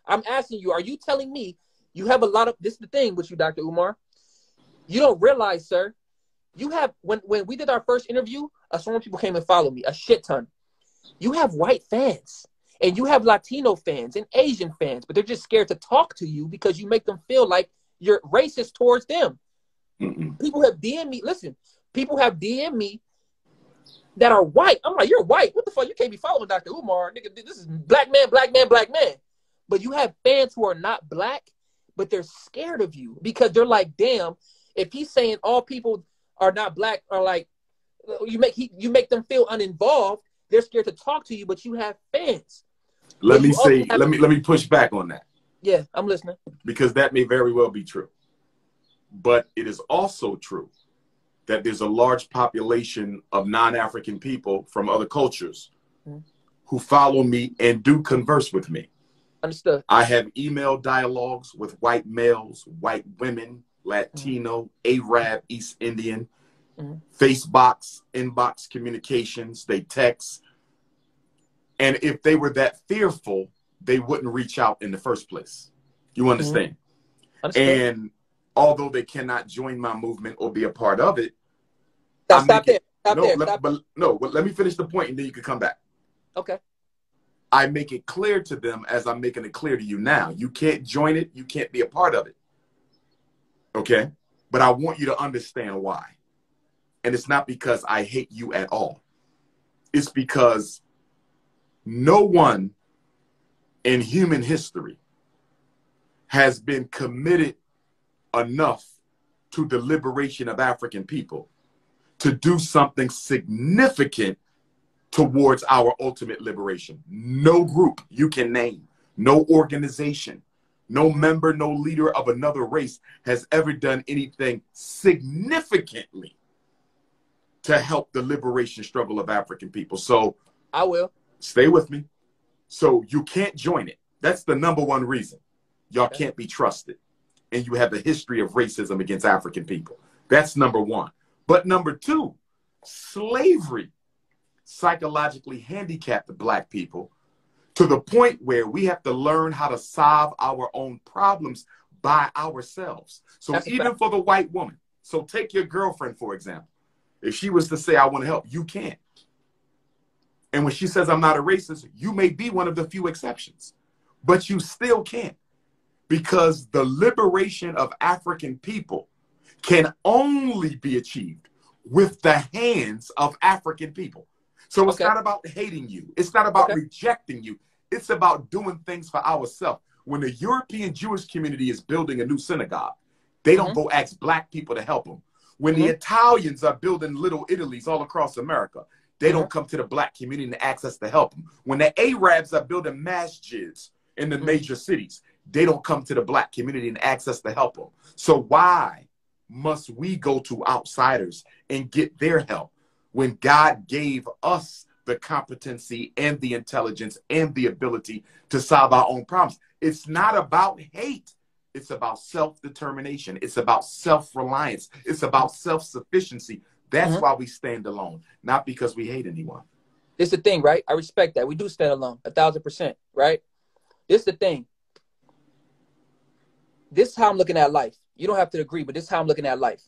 I'm asking you, are you telling me you have a lot of, this is the thing with you, Dr. Umar. You don't realize, sir, you have, when we did our first interview, so many people came and followed me, a shit ton. You have white fans, and you have Latino fans and Asian fans, but they're just scared to talk to you because you make them feel like you're racist towards them. People have DM'd me, listen, people have DM'd me that are white. I'm like, you're white. What the fuck? You can't be following Dr. Umar. Nigga, this is black man, black man, black man. But you have fans who are not black, but they're scared of you because they're like, damn, if he's saying all people are not black, or like, you make them feel uninvolved, they're scared to talk to you, but you have fans. Let me push back on that. Yeah, I'm listening. Because that may very well be true. But it is also true that there's a large population of non-African people from other cultures who follow me and do converse with me. Understood. I have email dialogues with white males, white women, Latino, Arab, East Indian, Facebook, inbox communications, they text. And if they were that fearful, they wouldn't reach out in the first place. You understand? And although they cannot join my movement or be a part of it. Stop there. Let me finish the point and then you can come back. Okay. I make it clear to them as I'm making it clear to you now. You can't join it. You can't be a part of it. Okay? But I want you to understand why. And it's not because I hate you at all. It's because no one in human history has been committed enough to the liberation of African people to do something significant towards our ultimate liberation. No group you can name, no organization, no member, no leader of another race has ever done anything significantly to help the liberation struggle of African people. So I will. Stay with me. So you can't join it. That's the #1 reason. Y'all can't be trusted. And you have a history of racism against African people. That's #1. But #2, slavery psychologically handicapped the black people to the point where we have to learn how to solve our own problems by ourselves. So even for the white woman, so take your girlfriend, for example. If she was to say, I want to help, you can't. And when she says, I'm not a racist, you may be one of the few exceptions, but you still can't, because the liberation of African people can only be achieved with the hands of African people. So it's not about hating you. It's not about rejecting you. It's about doing things for ourselves. When the European Jewish community is building a new synagogue, they don't go ask black people to help them. When the Italians are building little Italies all across America, they don't come to the black community and ask us to help them. When the Arabs are building masjids in the major cities, they don't come to the black community and ask us to help them. So why must we go to outsiders and get their help when God gave us the competency and the intelligence and the ability to solve our own problems? It's not about hate. It's about self-determination. It's about self-reliance. It's about self-sufficiency. That's why we stand alone, not because we hate anyone. This is the thing, right? I respect that. We do stand alone, 1000%, right? This is the thing. This is how I'm looking at life. You don't have to agree, but this is how I'm looking at life.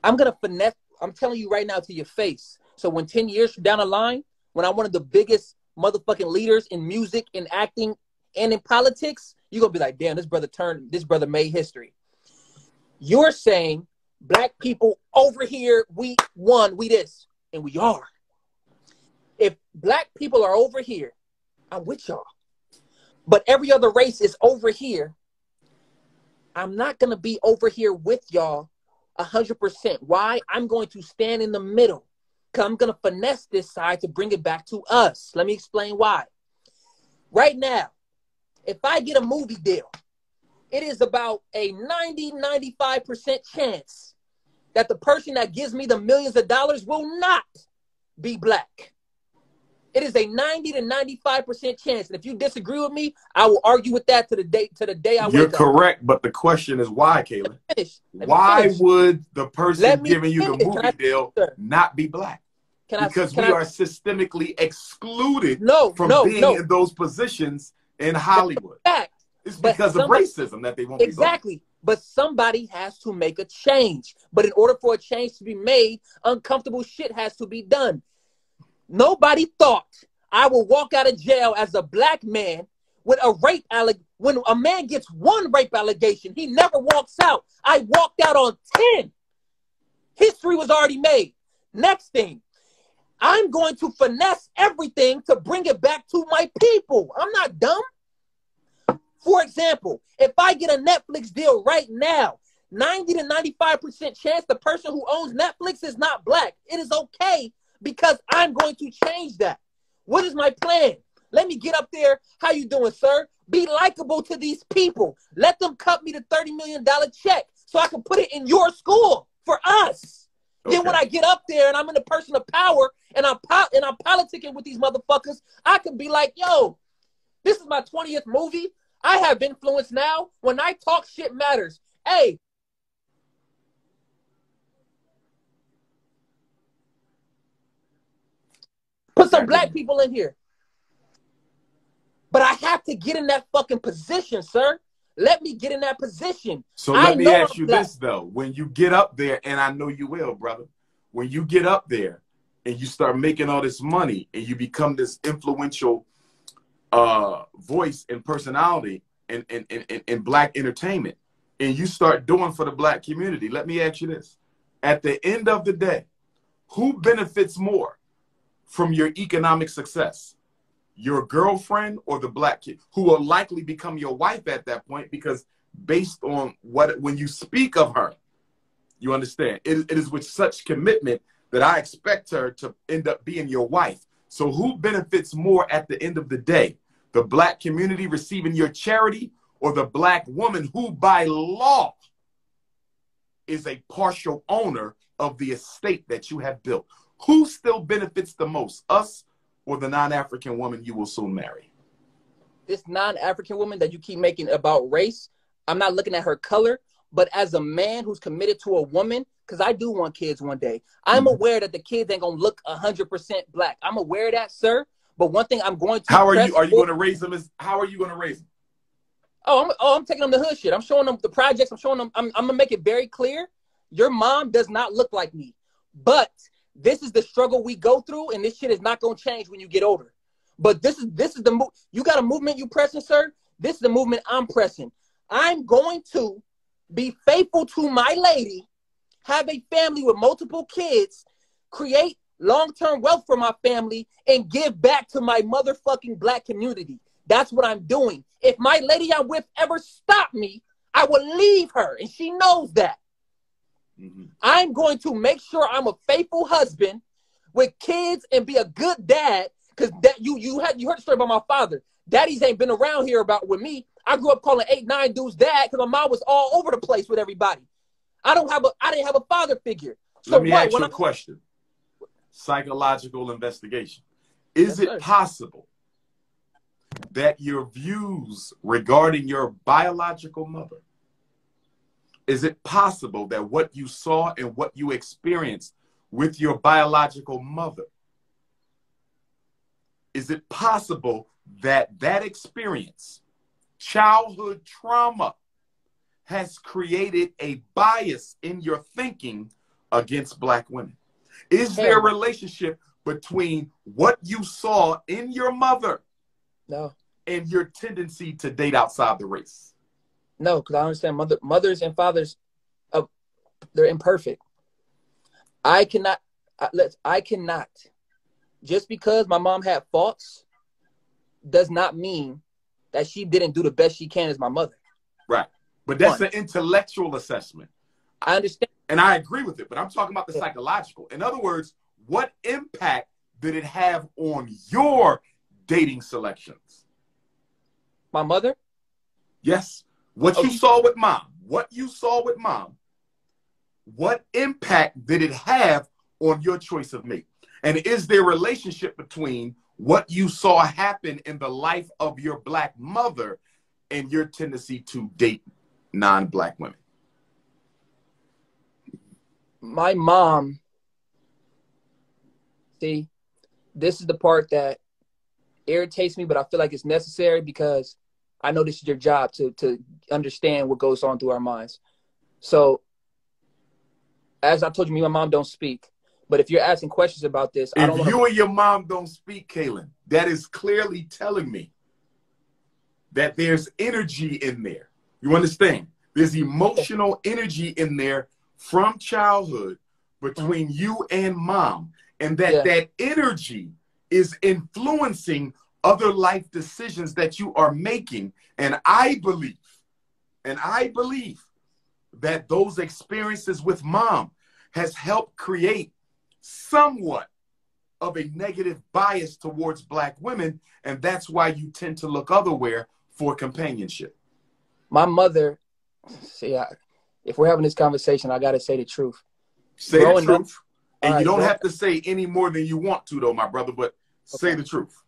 I'm going to finesse. I'm telling you right now to your face. So when 10 years from down the line, when I'm one of the biggest motherfucking leaders in music, in acting, and in politics, you're going to be like, damn, this brother made history. You're saying black people over here, we won, we this, and we are. If black people are over here, I'm with y'all. But every other race is over here. I'm not going to be over here with y'all 100%. Why? I'm going to stand in the middle. Because I'm going to finesse this side to bring it back to us. Let me explain why. Right now, if I get a movie deal, it is about a 90-95% chance that the person that gives me the millions of dollars will not be black. It is a 90 to 95% chance. And if you disagree with me, I will argue with that to the day I wake up. You're correct, but the question is why, Kaalan? Why would the person giving you the movie deal not be black? Because we are systemically excluded from being in those positions in Hollywood. Fact. It's But because of racism that they won't be voting. Exactly. But somebody has to make a change. But in order for a change to be made, uncomfortable shit has to be done. Nobody thought I would walk out of jail as a black man with a rape allegation. When a man gets one rape allegation, he never walks out. I walked out on 10. History was already made. Next thing, I'm going to finesse everything to bring it back to my people. I'm not dumb. For example, if I get a Netflix deal right now, 90 to 95% chance the person who owns Netflix is not black. It is okay because I'm going to change that. What is my plan? Let me get up there. How you doing, sir? Be likable to these people. Let them cut me the $30 million check so I can put it in your school for us. Okay. Then when I get up there and I'm in a person of power and I'm politicking with these motherfuckers, I can be like, yo, this is my 20th movie. I have influence now. When I talk, shit matters. Hey. Put some black people in here. But I have to get in that fucking position, sir. Let me get in that position. So let me ask you this, though. When you get up there, and I know you will, brother, when you get up there and you start making all this money and you become this influential voice and personality in black entertainment, and you start doing for the black community, let me ask you this. At the end of the day, who benefits more from your economic success? Your girlfriend or the black kid who will likely become your wife at that point, because based on when you speak of her, you understand, it is with such commitment that I expect her to end up being your wife. So who benefits more at the end of the day? The black community receiving your charity, or the black woman who by law is a partial owner of the estate that you have built? Who still benefits the most, us or the non-African woman you will soon marry? This non-African woman that you keep making about race, I'm not looking at her color, but as a man who's committed to a woman, because I do want kids one day, I'm aware that the kids ain't going to look 100% black. I'm aware of that, sir. But one thing I'm going to... How are you going to raise them? How are you going to raise them? I'm taking them to hood shit. I'm showing them the projects. I'm showing them... I'm going to make it very clear. Your mom does not look like me. But this is the struggle we go through, and this shit is not going to change when you get older. But this is the move. You got a movement you pressing, sir? This is the movement I'm pressing. I'm going to be faithful to my lady, have a family with multiple kids, create long-term wealth for my family, and give back to my motherfucking black community. That's what I'm doing. If my lady I'm with ever stop me, I will leave her, and she knows that. I'm going to make sure I'm a faithful husband with kids and be a good dad, because that you heard the story about my father. Daddies ain't been around here with me. I grew up calling 8, 9 dudes dad because my mom was all over the place with everybody. I didn't have a father figure. So let me ask you a question. Psychological investigation. Is it possible that your views regarding your biological mother, is it possible that what you saw and what you experienced with your biological mother, is it possible that that experience, childhood trauma, has created a bias in your thinking against black women? Is there a relationship between what you saw in your mother and your tendency to date outside the race? No, because I understand mothers and fathers, they're imperfect. I cannot, just because my mom had faults does not mean that she didn't do the best she can as my mother. Right. But that's an intellectual assessment. I understand. And I agree with it, but I'm talking about the psychological. In other words, what impact did it have on your dating selections? My mother? Yes. What you saw with mom, what impact did it have on your choice of mate? And is there a relationship between what you saw happen in the life of your black mother and your tendency to date non-black women? My mom, see, this is the part that irritates me, but I feel like it's necessary because I know this is your job to understand what goes on through our minds. So, as I told you, me and my mom don't speak. But if you're asking questions about this, I don't want to... If you and your mom don't speak, Kaalan, that is clearly telling me that there's energy in there. You understand? There's emotional energy in there from childhood between you and mom. And that that energy is influencing other life decisions that you are making. And I believe that those experiences with mom has helped create somewhat of a negative bias towards Black women, and that's why you tend to look otherwhere for companionship. My mother, see, if we're having this conversation, I got to say the truth. Say the truth. And you don't have to say any more than you want to, though, my brother, but say the truth.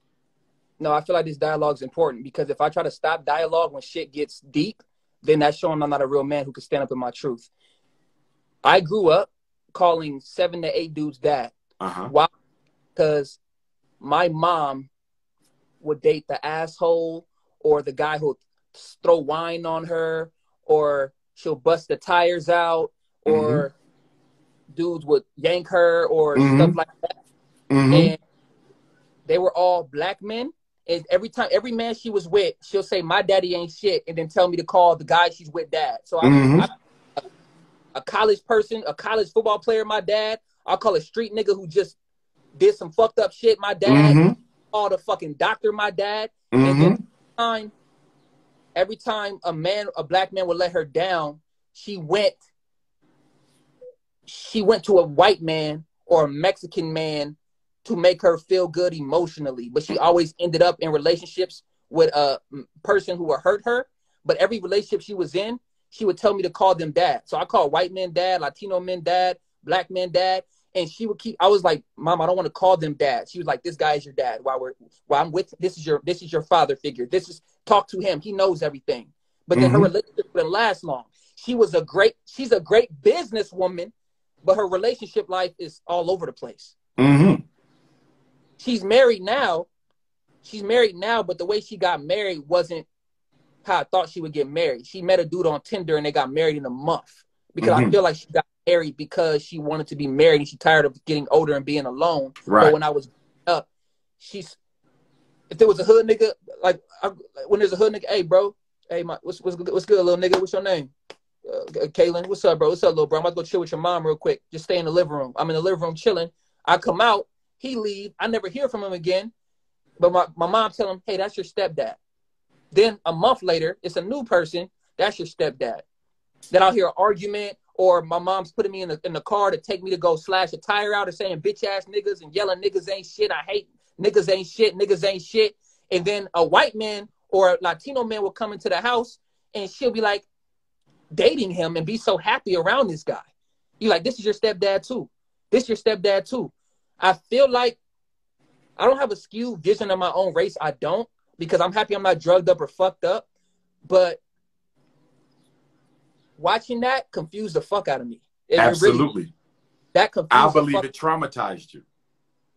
No, I feel like this dialogue is important because if I try to stop dialogue when shit gets deep, then that's showing I'm not a real man who can stand up in my truth. I grew up calling 7 to 8 dudes dad. Why? Because my mom would date the asshole or the guy who'll throw wine on her, or she'll bust the tires out, or dudes would yank her or stuff like that. And they were all Black men. And every man she was with, she'll say, my daddy ain't shit, and then tell me to call the guy she's with dad. So I'm a college person, a college football player, my dad. I'll call a street nigga who just did some fucked up shit, my dad. Call the fucking doctor, my dad. And then every time a Black man would let her down, she went to a white man or a Mexican man to make her feel good emotionally. But she always ended up in relationships with a person who would hurt her. But every relationship she was in, she would tell me to call them dad. So I call white men dad, Latino men dad, Black men dad. And she would I was like, Mom, I don't want to call them dad. She was like, this guy is your dad. While I'm with, this is your father figure. Talk to him. He knows everything. But then her relationship didn't last long. She's a great businesswoman, but her relationship life is all over the place. She's married now, but the way she got married wasn't how I thought she would get married. She met a dude on Tinder and they got married in a month. Because I feel like she got married because she wanted to be married and she's tired of getting older and being alone. But when I was up, if there was a hood nigga, when there's a hood nigga, hey bro, hey what's good, little nigga? What's your name? Kaalan, what's up, bro? What's up, little bro? I'm about to go chill with your mom real quick. Just stay in the living room. I'm in the living room chilling. I come out, he leave. I never hear from him again. But my mom tell him, hey, that's your stepdad. Then a month later, it's a new person. That's your stepdad. Then I'll hear an argument, or my mom's putting me in the car to take me to go slash a tire out, or saying bitch ass niggas and yelling niggas ain't shit. I hate niggas ain't shit. Niggas ain't shit. And then a white man or a Latino man will come into the house and she'll be like dating him and be so happy around this guy. You like, this is your stepdad too. This is your stepdad too. I feel like I don't have a skewed vision of my own race. I don't, because I'm happy I'm not drugged up or fucked up. But watching that confused the fuck out of me. Absolutely. That confused. I believe it traumatized you.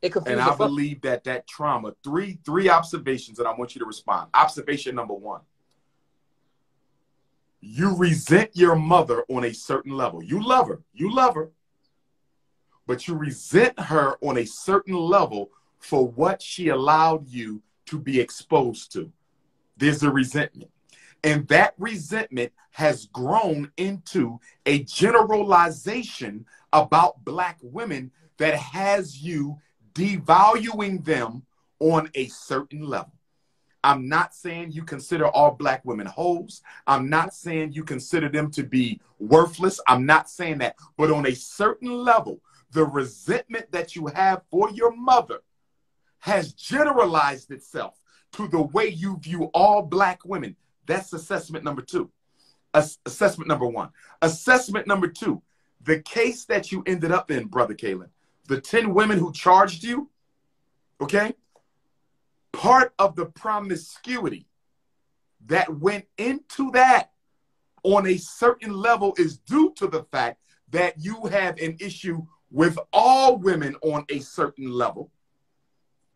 It confused. And I believe that trauma, three observations, and I want you to respond. Observation number 1. You resent your mother on a certain level. You love her, but you resent her on a certain level for what she allowed you to be exposed to. There's a resentment. And that resentment has grown into a generalization about Black women that has you devaluing them on a certain level. I'm not saying you consider all Black women hoes. I'm not saying you consider them to be worthless. I'm not saying that. But on a certain level, the resentment that you have for your mother has generalized itself to the way you view all Black women. That's assessment number 2. Assessment number 1. Assessment number 2, the case that you ended up in, Brother Kaalan, the 10 women who charged you, okay? Part of the promiscuity that went into that on a certain level is due to the fact that you have an issue with all women on a certain level,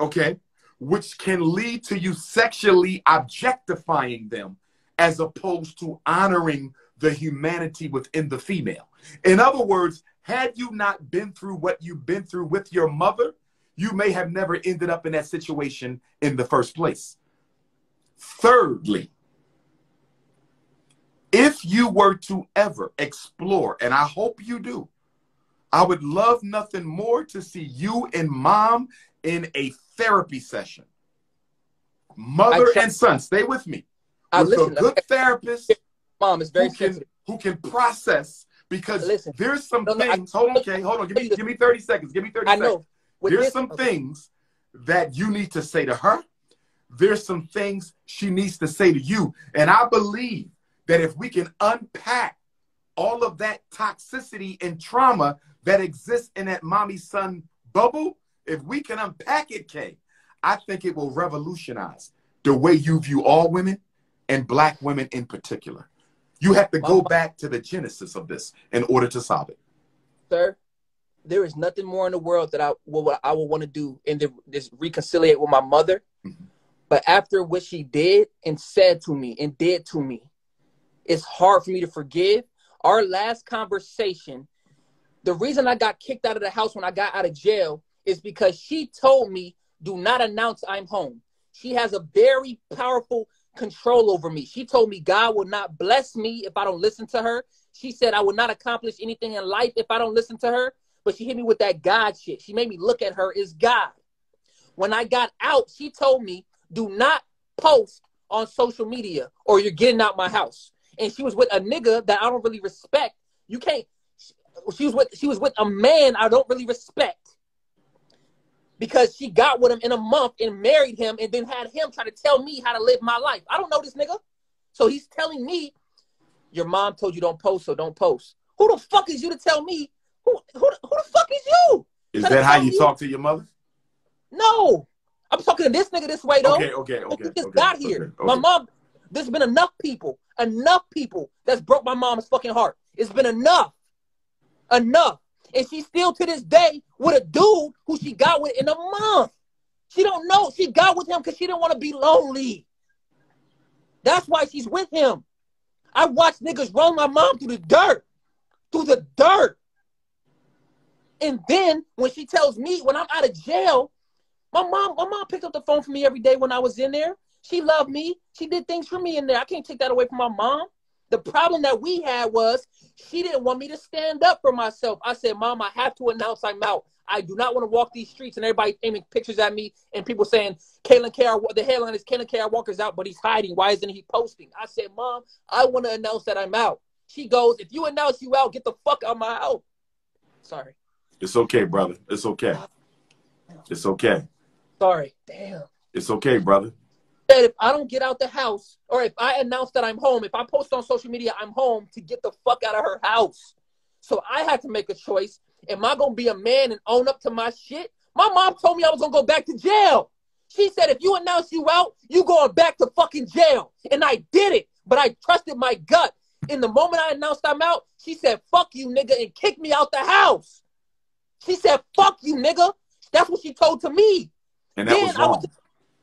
okay? which can lead to you sexually objectifying them as opposed to honoring the humanity within the female. In other words, had you not been through what you've been through with your mother, you may have never ended up in that situation in the first place. Thirdly, if you were to ever explore, and I hope you do, I would love nothing more to see you and mom in a therapy session. Mother and son, stay with me. With a good therapist, mom is very sensitive, who can process, because there's some things. Hold on, okay, hold on. Give me 30 seconds. Give me 30 seconds. Know. There's some things that you need to say to her. There's some things she needs to say to you. And I believe that if we can unpack all of that toxicity and trauma that exists in that mommy-son bubble, if we can unpack it, Kay, I think it will revolutionize the way you view all women and Black women in particular. You have to go back to the genesis of this in order to solve it. Sir, there is nothing more in the world that I would want to do and just reconciliate with my mother. Mm-hmm. But after what she did and said to me and did to me, it's hard for me to forgive. Our last conversation, the reason I got kicked out of the house when I got out of jail is because she told me, do not announce I'm home. She has a very powerful control over me. She told me God will not bless me if I don't listen to her. She said I will not accomplish anything in life if I don't listen to her. But she hit me with that God shit. She made me look at her as God. When I got out, she told me, do not post on social media or you're getting out my house. And she was with a nigga that I don't really respect. You can't. She was with a man I don't really respect. Because she got with him in a month and married him and then had him try to tell me how to live my life. I don't know this nigga. So he's telling me, your mom told you don't post, so don't post. Who the fuck is you to tell me? Who the fuck is you? Is that how you talk to your mother? No. I'm talking to this nigga this way, though. Okay. He just got here. My mom, there's been enough people that's broke my mom's fucking heart. It's been enough. Enough. And she's still to this day with a dude who she got with in a month. She don't know. She got with him because she didn't want to be lonely. That's why she's with him. I watched niggas roll my mom through the dirt. Through the dirt. And then when she tells me when I'm out of jail, my mom picked up the phone for me every day when I was in there. She loved me. She did things for me in there. I can't take that away from my mom. The problem that we had was she didn't want me to stand up for myself. I said, Mom, I have to announce I'm out. I do not want to walk these streets and everybody aiming pictures at me and people saying, the headline is Kaalan K.R. Walker's out, but he's hiding. Why isn't he posting? I said, Mom, I want to announce that I'm out. She goes, if you announce you out, get the fuck out of my house. Sorry. It's okay, brother. It's okay. It's okay. Sorry. Damn. It's okay, brother. That if I don't get out the house, or if I announce that I'm home, if I post on social media I'm home, to get the fuck out of her house. So I had to make a choice. Am I going to be a man and own up to my shit? My mom told me I was going to go back to jail. She said, if you announce you out, you going back to fucking jail. And I did it, but I trusted my gut. In the moment I announced I'm out, she said, fuck you, nigga, and kicked me out the house. She said, fuck you, nigga. That's what she told to me. And that was wrong.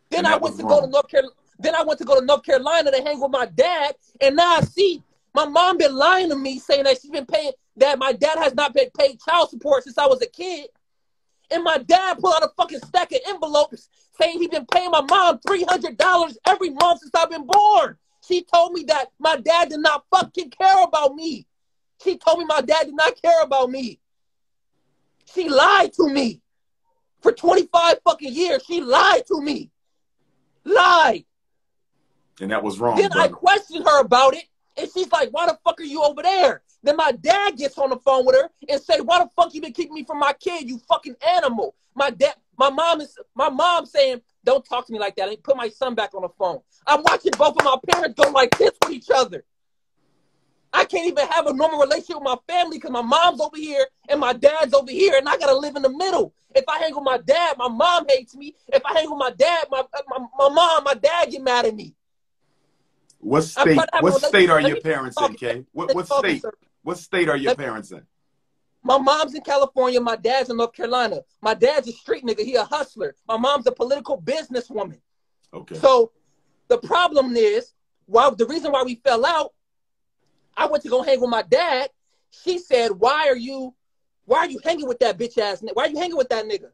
Then I went to go to North Carolina. Then I went to go to North Carolina to hang with my dad. And now I see my mom been lying to me, saying that she's been paying, that my dad has not been paid child support since I was a kid. And my dad pulled out a fucking stack of envelopes saying he's been paying my mom $300 every month since I've been born. She told me that my dad did not fucking care about me. She told me my dad did not care about me. She lied to me. For 25 fucking years, she lied to me. Lied. And that was wrong. Then brother. I questioned her about it, and she's like, why the fuck are you over there? Then my dad gets on the phone with her and say, why the fuck you been keeping me from my kid, you fucking animal? My mom saying, don't talk to me like that. I put my son back on the phone. I'm watching both of my parents go like this with each other. I can't even have a normal relationship with my family because my mom's over here and my dad's over here, and I gotta live in the middle. If I hang with my dad, my mom hates me. If I hang with my dad, my mom, my dad get mad at me. What state are your parents in, Kay? What state are your parents in? My mom's in California. My dad's in North Carolina. My dad's a street nigga. He a hustler. My mom's a political businesswoman. Okay. So the problem is, the reason why we fell out, I went to go hang with my dad. She said, why are you hanging with that bitch ass nigga? Why are you hanging with that nigga?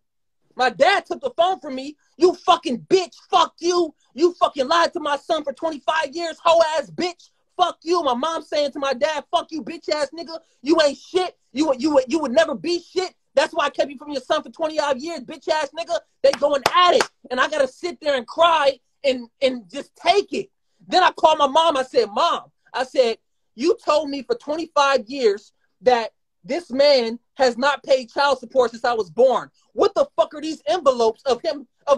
My dad took the phone from me. You fucking bitch. Fuck you. You fucking lied to my son for 25 years. Hoe ass bitch. Fuck you. My mom saying to my dad, fuck you, bitch ass nigga. You ain't shit. You would never be shit. That's why I kept you from your son for 20-odd years, bitch ass nigga. They going at it. And I gotta sit there and cry and just take it. Then I called my mom. I said, Mom, I said, you told me for 25 years that this man has not paid child support since I was born. What the fuck are these envelopes of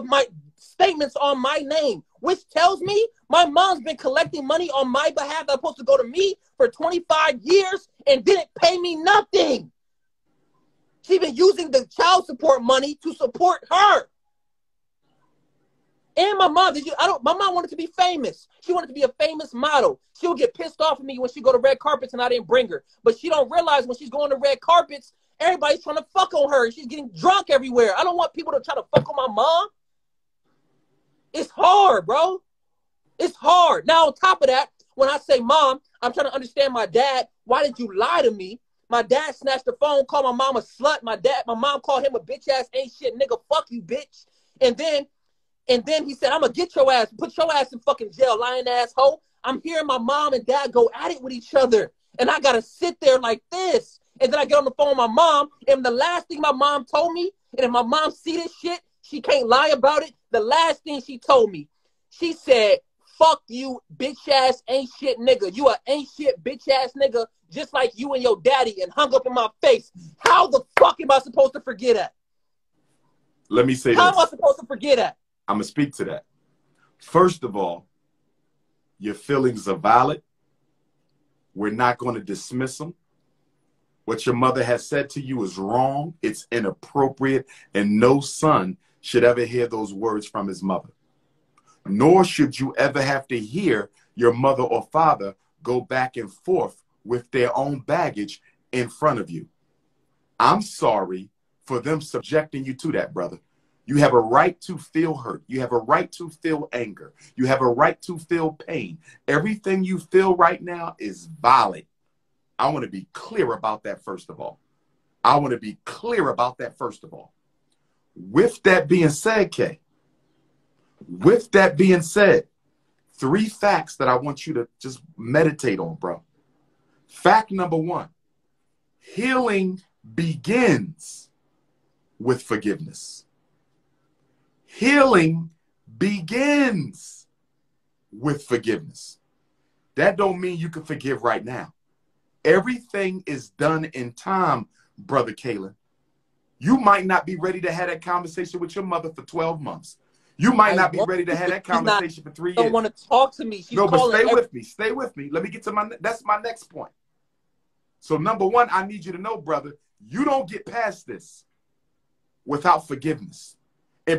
my statements on my name? Which tells me my mom's been collecting money on my behalf that's supposed to go to me for 25 years and didn't pay me nothing. She's been using the child support money to support her. And my mom, my mom wanted to be famous. She wanted to be a famous model. She'll get pissed off at me when she go to red carpets and I didn't bring her. But she don't realize when she's going to red carpets, everybody's trying to fuck on her. She's getting drunk everywhere. I don't want people to try to fuck on my mom. It's hard, bro. It's hard. Now, on top of that, when I say, Mom, I'm trying to understand my dad. Why did you lie to me? My dad snatched the phone, called my mom a slut. My mom called him a bitch ass ain't shit nigga. Fuck you, bitch. And then he said, I'm going to get your ass, put your ass in fucking jail, lying asshole. I'm hearing my mom and dad go at it with each other. And I got to sit there like this. And then I get on the phone with my mom. And the last thing my mom told me, and if my mom see this shit, she can't lie about it. The last thing she told me, she said, fuck you, bitch ass ain't shit nigga. You a ain't shit bitch ass nigga, just like you and your daddy, and hung up in my face. How the fuck am I supposed to forget that? Let me say this. How am I supposed to forget that? I'm going to speak to that. First of all, your feelings are valid. We're not going to dismiss them. What your mother has said to you is wrong. It's inappropriate. And no son should ever hear those words from his mother. Nor should you ever have to hear your mother or father go back and forth with their own baggage in front of you. I'm sorry for them subjecting you to that, brother. You have a right to feel hurt. You have a right to feel anger. You have a right to feel pain. Everything you feel right now is valid. I want to be clear about that, first of all. I want to be clear about that, first of all. With that being said, Kay, with that being said, 3 facts that I want you to just meditate on, bro. Fact number 1, healing begins with forgiveness. Healing begins with forgiveness. That don't mean you can forgive right now. Everything is done in time, Brother Kaalan. You might not be ready to have that conversation with your mother for 12 months. You might not be ready to have that conversation for 3 years. Don't want to talk to me. She's no, but stay with me. Stay with me. Let me get to that's my next point. So number 1, I need you to know, brother, you don't get past this without forgiveness.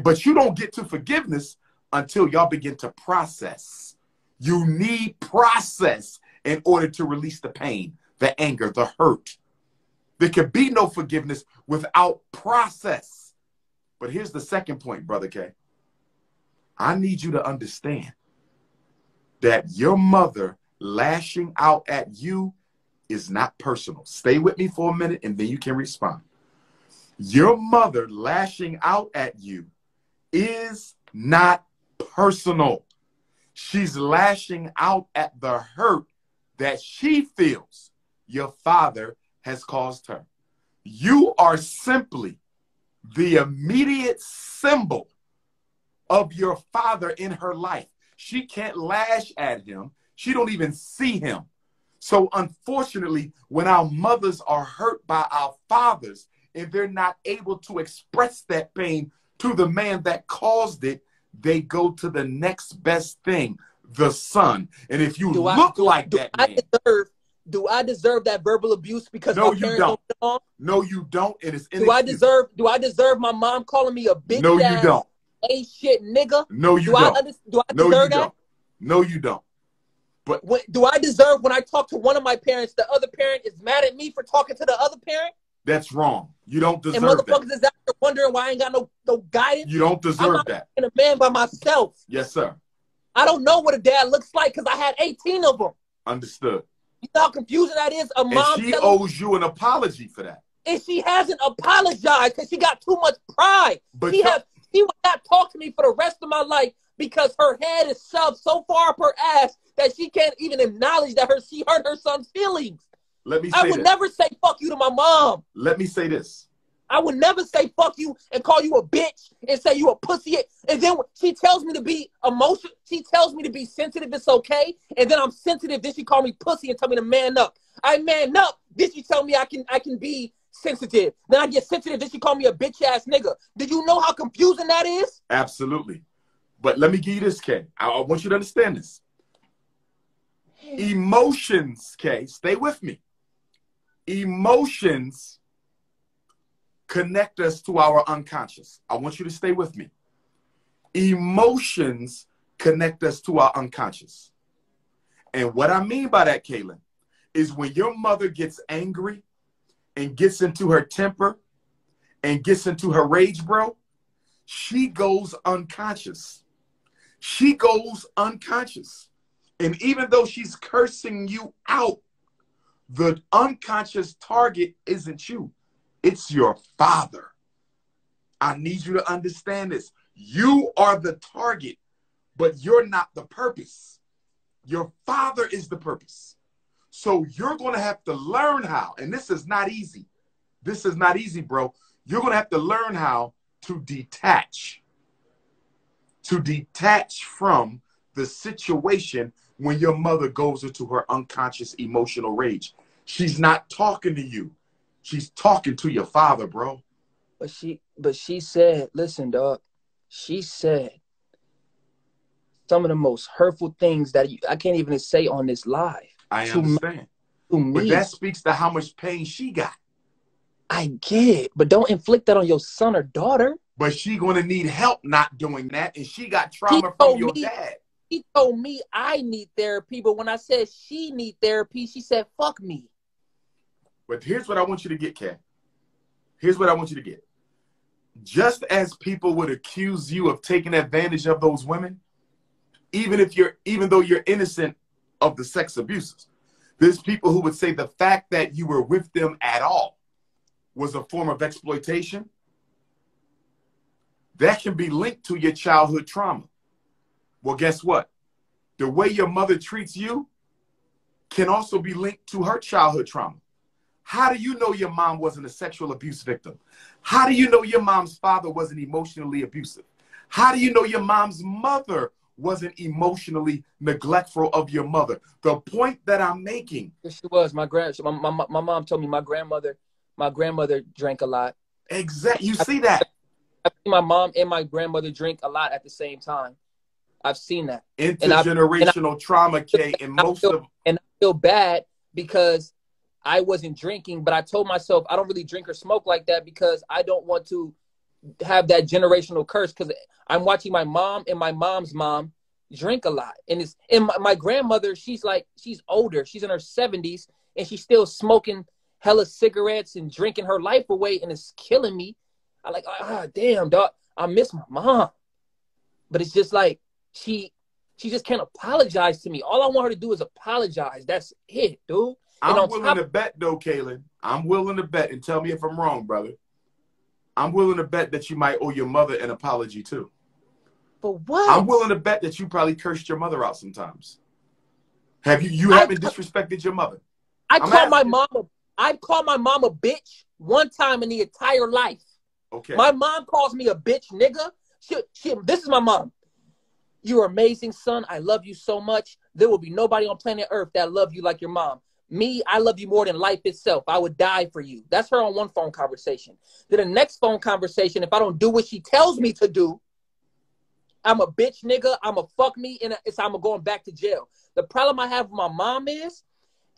But you don't get to forgiveness until y'all begin to process. You need process in order to release the pain, the anger, the hurt. There can be no forgiveness without process. But here's the second point, Brother K. I need you to understand that your mother lashing out at you is not personal. Stay with me for a minute and then you can respond. Your mother lashing out at you is not personal. She's lashing out at the hurt that she feels your father has caused her. You are simply the immediate symbol of your father in her life. She can't lash at him. She don't even see him. So unfortunately, when our mothers are hurt by our fathers and they're not able to express that pain to the man that caused it, they go to the next best thing, the son. And if you look like that man, do I deserve that verbal abuse because no, my parents you don't. get along? No, you don't. It is inexcusable. Do I deserve my mom calling me a bitch? No, you don't. A shit nigga? No, you don't. Do I deserve that? No, you don't. But do I deserve when I talk to one of my parents, the other parent is mad at me for talking to the other parent? That's wrong. You don't And deserve motherfuckers that. is out there wondering why I ain't got no guidance. You don't I'm deserve not that. being a man by myself. Yes, sir. I don't know what a dad looks like because I had 18 of them. Understood. You know how confusing that is? A mom And she telling owes you an apology for that. and she hasn't apologized because she got too much pride. But She would not talk to me for the rest of my life because her head is shoved so far up her ass that she can't even acknowledge that she hurt her son's feelings. Let me say I would never say fuck you to my mom. Let me say this. I would never say fuck you and call you a bitch and say you a pussy. And then she tells me to be emotional. She tells me to be sensitive. It's okay. And then I'm sensitive. Then she call me pussy and tell me to man up. I man up. Then she tell me I can be sensitive. Then I get sensitive. Then she call me a bitch ass nigga. Did you know how confusing that is? Absolutely. But let me give you this, Kay. I want you to understand this. Emotions, Kay, stay with me. Emotions connect us to our unconscious. I want you to stay with me. Emotions connect us to our unconscious. And what I mean by that, Kaalan, is when your mother gets angry and gets into her temper and gets into her rage, bro, she goes unconscious. She goes unconscious. And even though she's cursing you out, the unconscious target isn't you. It's your father. I need you to understand this. You are the target, but you're not the purpose. Your father is the purpose. So you're going to have to learn how, and this is not easy. This is not easy, bro. You're going to have to learn how to detach from the situation when your mother goes into her unconscious emotional rage. She's not talking to you. She's talking to your father, bro. But she said, listen, dog, she said some of the most hurtful things that I can't even say on this live. I understand. To me. But that speaks to how much pain she got. I get it, but don't inflict that on your son or daughter. But she going to need help not doing that, and she got trauma from your dad. He told me I need therapy, but when I said she need therapy, she said, fuck me. But here's what I want you to get, Kat. Here's what I want you to get. Just as people would accuse you of taking advantage of those women, even though you're innocent of the sex abuses, there's people who would say the fact that you were with them at all was a form of exploitation. That can be linked to your childhood trauma. Well, guess what? The way your mother treats you can also be linked to her childhood trauma. How do you know your mom wasn't a sexual abuse victim? How do you know your mom's father wasn't emotionally abusive? How do you know your mom's mother wasn't emotionally neglectful of your mother? The point that I'm making. Yes, she was. My mom told me my grandmother drank a lot. Exactly. You see that? I see my mom and my grandmother drink a lot at the same time. I've seen that. Intergenerational trauma, Kay, and I feel bad because I wasn't drinking, but I told myself I don't really drink or smoke like that because I don't want to have that generational curse, because I'm watching my mom and my mom's mom drink a lot. And my grandmother, she's older. She's in her 70s and she's still smoking hella cigarettes and drinking her life away, and it's killing me. I'm like, damn, dog, I miss my mom. But it's just like she just can't apologize to me. All I want her to do is apologize. That's it, dude. I'm willing to bet, though, Kaalan. I'm willing to bet, and tell me if I'm wrong, brother. I'm willing to bet that you might owe your mother an apology, too. For what? I'm willing to bet that you probably cursed your mother out sometimes. Have you haven't disrespected your mother? I called my mom a bitch one time in the entire life. Okay. My mom calls me a bitch, nigga. This is my mom. You're amazing, son. I love you so much. There will be nobody on planet Earth that love you like your mom. Me, I love you more than life itself. I would die for you. That's her on one phone conversation. Then the next phone conversation, if I don't do what she tells me to do, I'm a bitch, nigga. I'm a fuck me, and I'm going back to jail. The problem I have with my mom is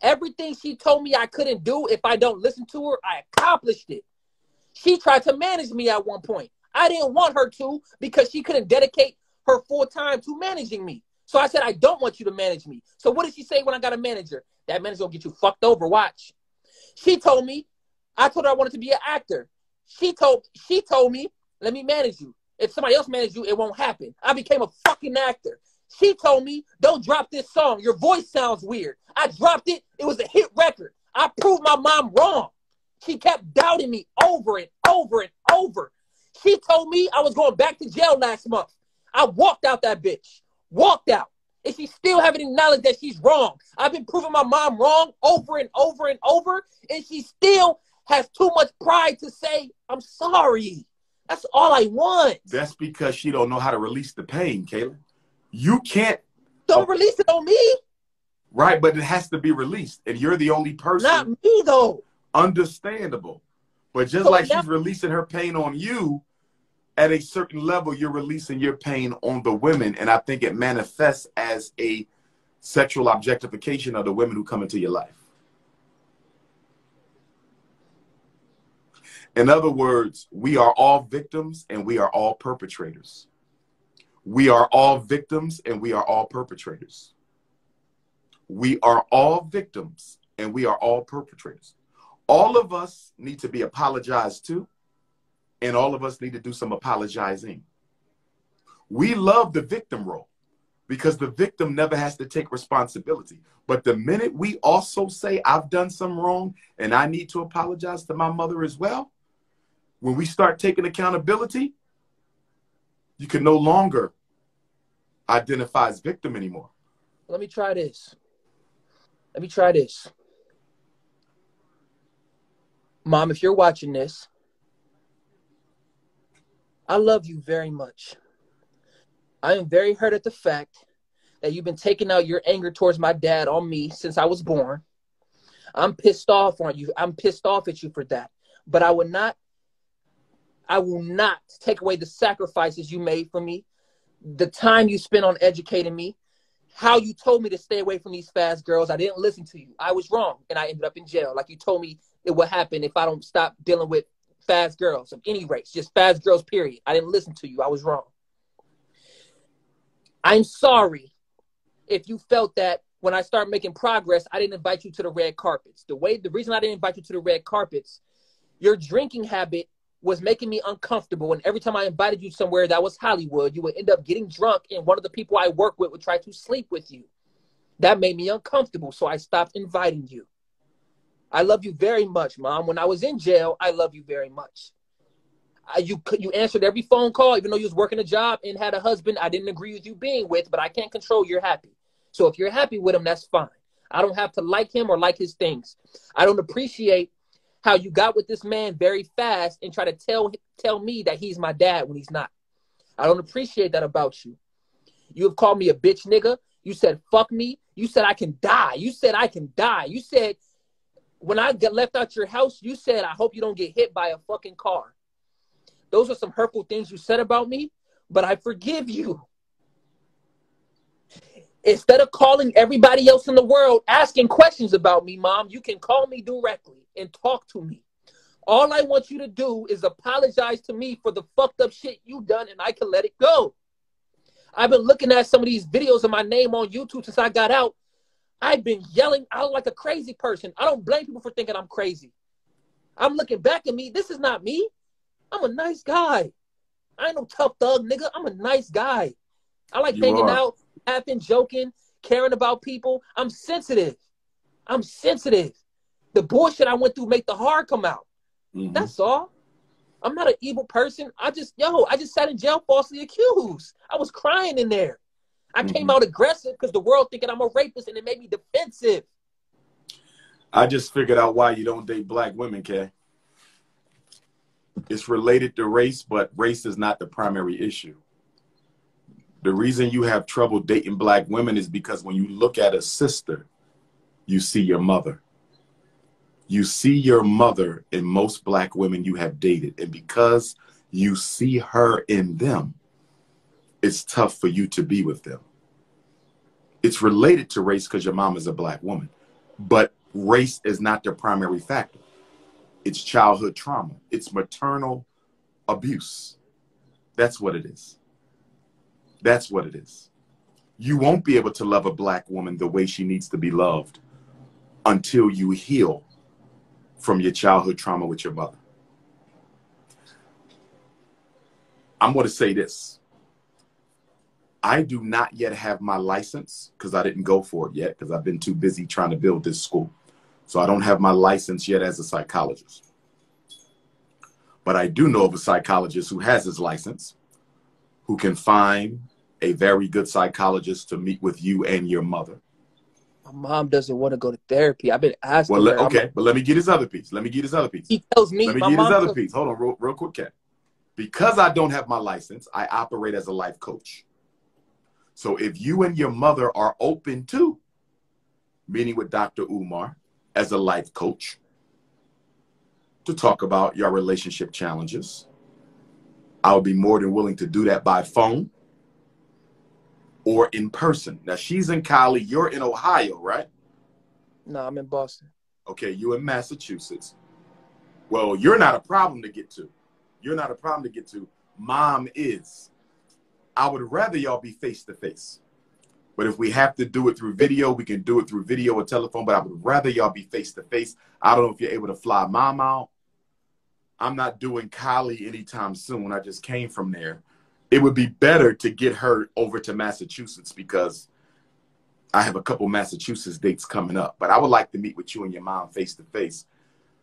everything she told me I couldn't do if I don't listen to her, I accomplished it. She tried to manage me at one point. I didn't want her to because she couldn't dedicate her full time to managing me. So I said, I don't want you to manage me. So what did she say when I got a manager? That manager will get you fucked over. Watch. She told me, I told her I wanted to be an actor. She told me, let me manage you. If somebody else manages you, it won't happen. I became a fucking actor. She told me, don't drop this song. Your voice sounds weird. I dropped it. It was a hit record. I proved my mom wrong. She kept doubting me over and over and over. She told me I was going back to jail last month. I walked out that bitch. Walked out. And she still haven't acknowledged that she's wrong. I've been proving my mom wrong over and over and over. And she still has too much pride to say, I'm sorry. That's all I want. That's because she don't know how to release the pain, Kaalan. You can't. Don't release it on me. Right, but it has to be released. And you're the only person. Not me, though. Understandable. But just So like now, she's releasing her pain on you, at a certain level, you're releasing your pain on the women. And I think it manifests as a sexual objectification of the women who come into your life. In other words, we are all victims and we are all perpetrators. We are all victims and we are all perpetrators. We are all victims and we are all perpetrators. All of us need to be apologized to, and all of us need to do some apologizing. We love the victim role because the victim never has to take responsibility. But the minute we also say, I've done some wrong and I need to apologize to my mother as well, when we start taking accountability, you can no longer identify as victim anymore. let me try this. Let me try this. Mom, if you're watching this, I love you very much. I am very hurt at the fact that you've been taking out your anger towards my dad on me since I was born. I'm pissed off on you. I'm pissed off at you for that. But I will not take away the sacrifices you made for me, the time you spent on educating me, how you told me to stay away from these fast girls. I didn't listen to you. I was wrong, and I ended up in jail. Like you told me it would happen if I don't stop dealing with fast girls of any race, just fast girls, period. I didn't listen to you. I was wrong. I'm sorry if you felt that when I started making progress, I didn't invite you to the red carpets. The reason I didn't invite you to the red carpets, your drinking habit was making me uncomfortable. And every time I invited you somewhere that was Hollywood, you would end up getting drunk and one of the people I work with would try to sleep with you. That made me uncomfortable, so I stopped inviting you. I love you very much, Mom. When I was in jail, I love you very much. You answered every phone call, even though you was working a job and had a husband I didn't agree with you being with, but I can't control you're happy. So if you're happy with him, that's fine. I don't have to like him or like his things. I don't appreciate how you got with this man very fast and try to tell me that he's my dad when he's not. I don't appreciate that about you. You have called me a bitch nigga. You said, fuck me. You said I can die. You said I can die. You said when I left out your house, you said, I hope you don't get hit by a fucking car. Those are some hurtful things you said about me, but I forgive you. Instead of calling everybody else in the world asking questions about me, Mom, you can call me directly and talk to me. All I want you to do is apologize to me for the fucked up shit you done, and I can let it go. I've been looking at some of these videos of my name on YouTube since I got out. I've been yelling out like a crazy person. I don't blame people for thinking I'm crazy. I'm looking back at me. This is not me. I'm a nice guy. I ain't no tough thug, nigga. I'm a nice guy. I like hanging out, laughing, joking, caring about people. I'm sensitive. I'm sensitive. The bullshit I went through make the hard come out. That's all. I'm not an evil person. I just sat in jail falsely accused. I was crying in there. I came out aggressive because the world thinking I'm a rapist, and it made me defensive. I just figured out why you don't date black women, Kay. It's related to race, but race is not the primary issue. The reason you have trouble dating black women is because when you look at a sister, you see your mother. You see your mother in most black women you have dated. And because you see her in them, it's tough for you to be with them. It's related to race because your mom is a black woman. But race is not the primary factor. It's childhood trauma. It's maternal abuse. That's what it is. That's what it is. You won't be able to love a black woman the way she needs to be loved until you heal from your childhood trauma with your mother. I'm going to say this. I do not yet have my license because I didn't go for it yet because I've been too busy trying to build this school. So I don't have my license yet as a psychologist. But I do know of a psychologist who has his license, who can find a very good psychologist to meet with you and your mother. My mom doesn't want to go to therapy. I've been asking her. Okay, but let me get his other piece. Let me get his other piece. He tells me, let me my get his mom other piece. Hold on, real quick, Kat. Because I don't have my license, I operate as a life coach. So if you and your mother are open to meeting with Dr.UMAR as a life coach to talk about your relationship challenges, I would be more than willing to do that by phone or in person. Now, she's in Cali. You're in Ohio, right? No, I'm in Boston. Okay, you in Massachusetts. Well, you're not a problem to get to. You're not a problem to get to. Mom is. I would rather y'all be face-to-face. But if we have to do it through video, we can do it through video or telephone. But I would rather y'all be face-to-face. I don't know if you're able to fly mom out. I'm not doing Cali anytime soon. I just came from there. It would be better to get her over to Massachusetts because I have a couple Massachusetts dates coming up. But I would like to meet with you and your mom face-to-face.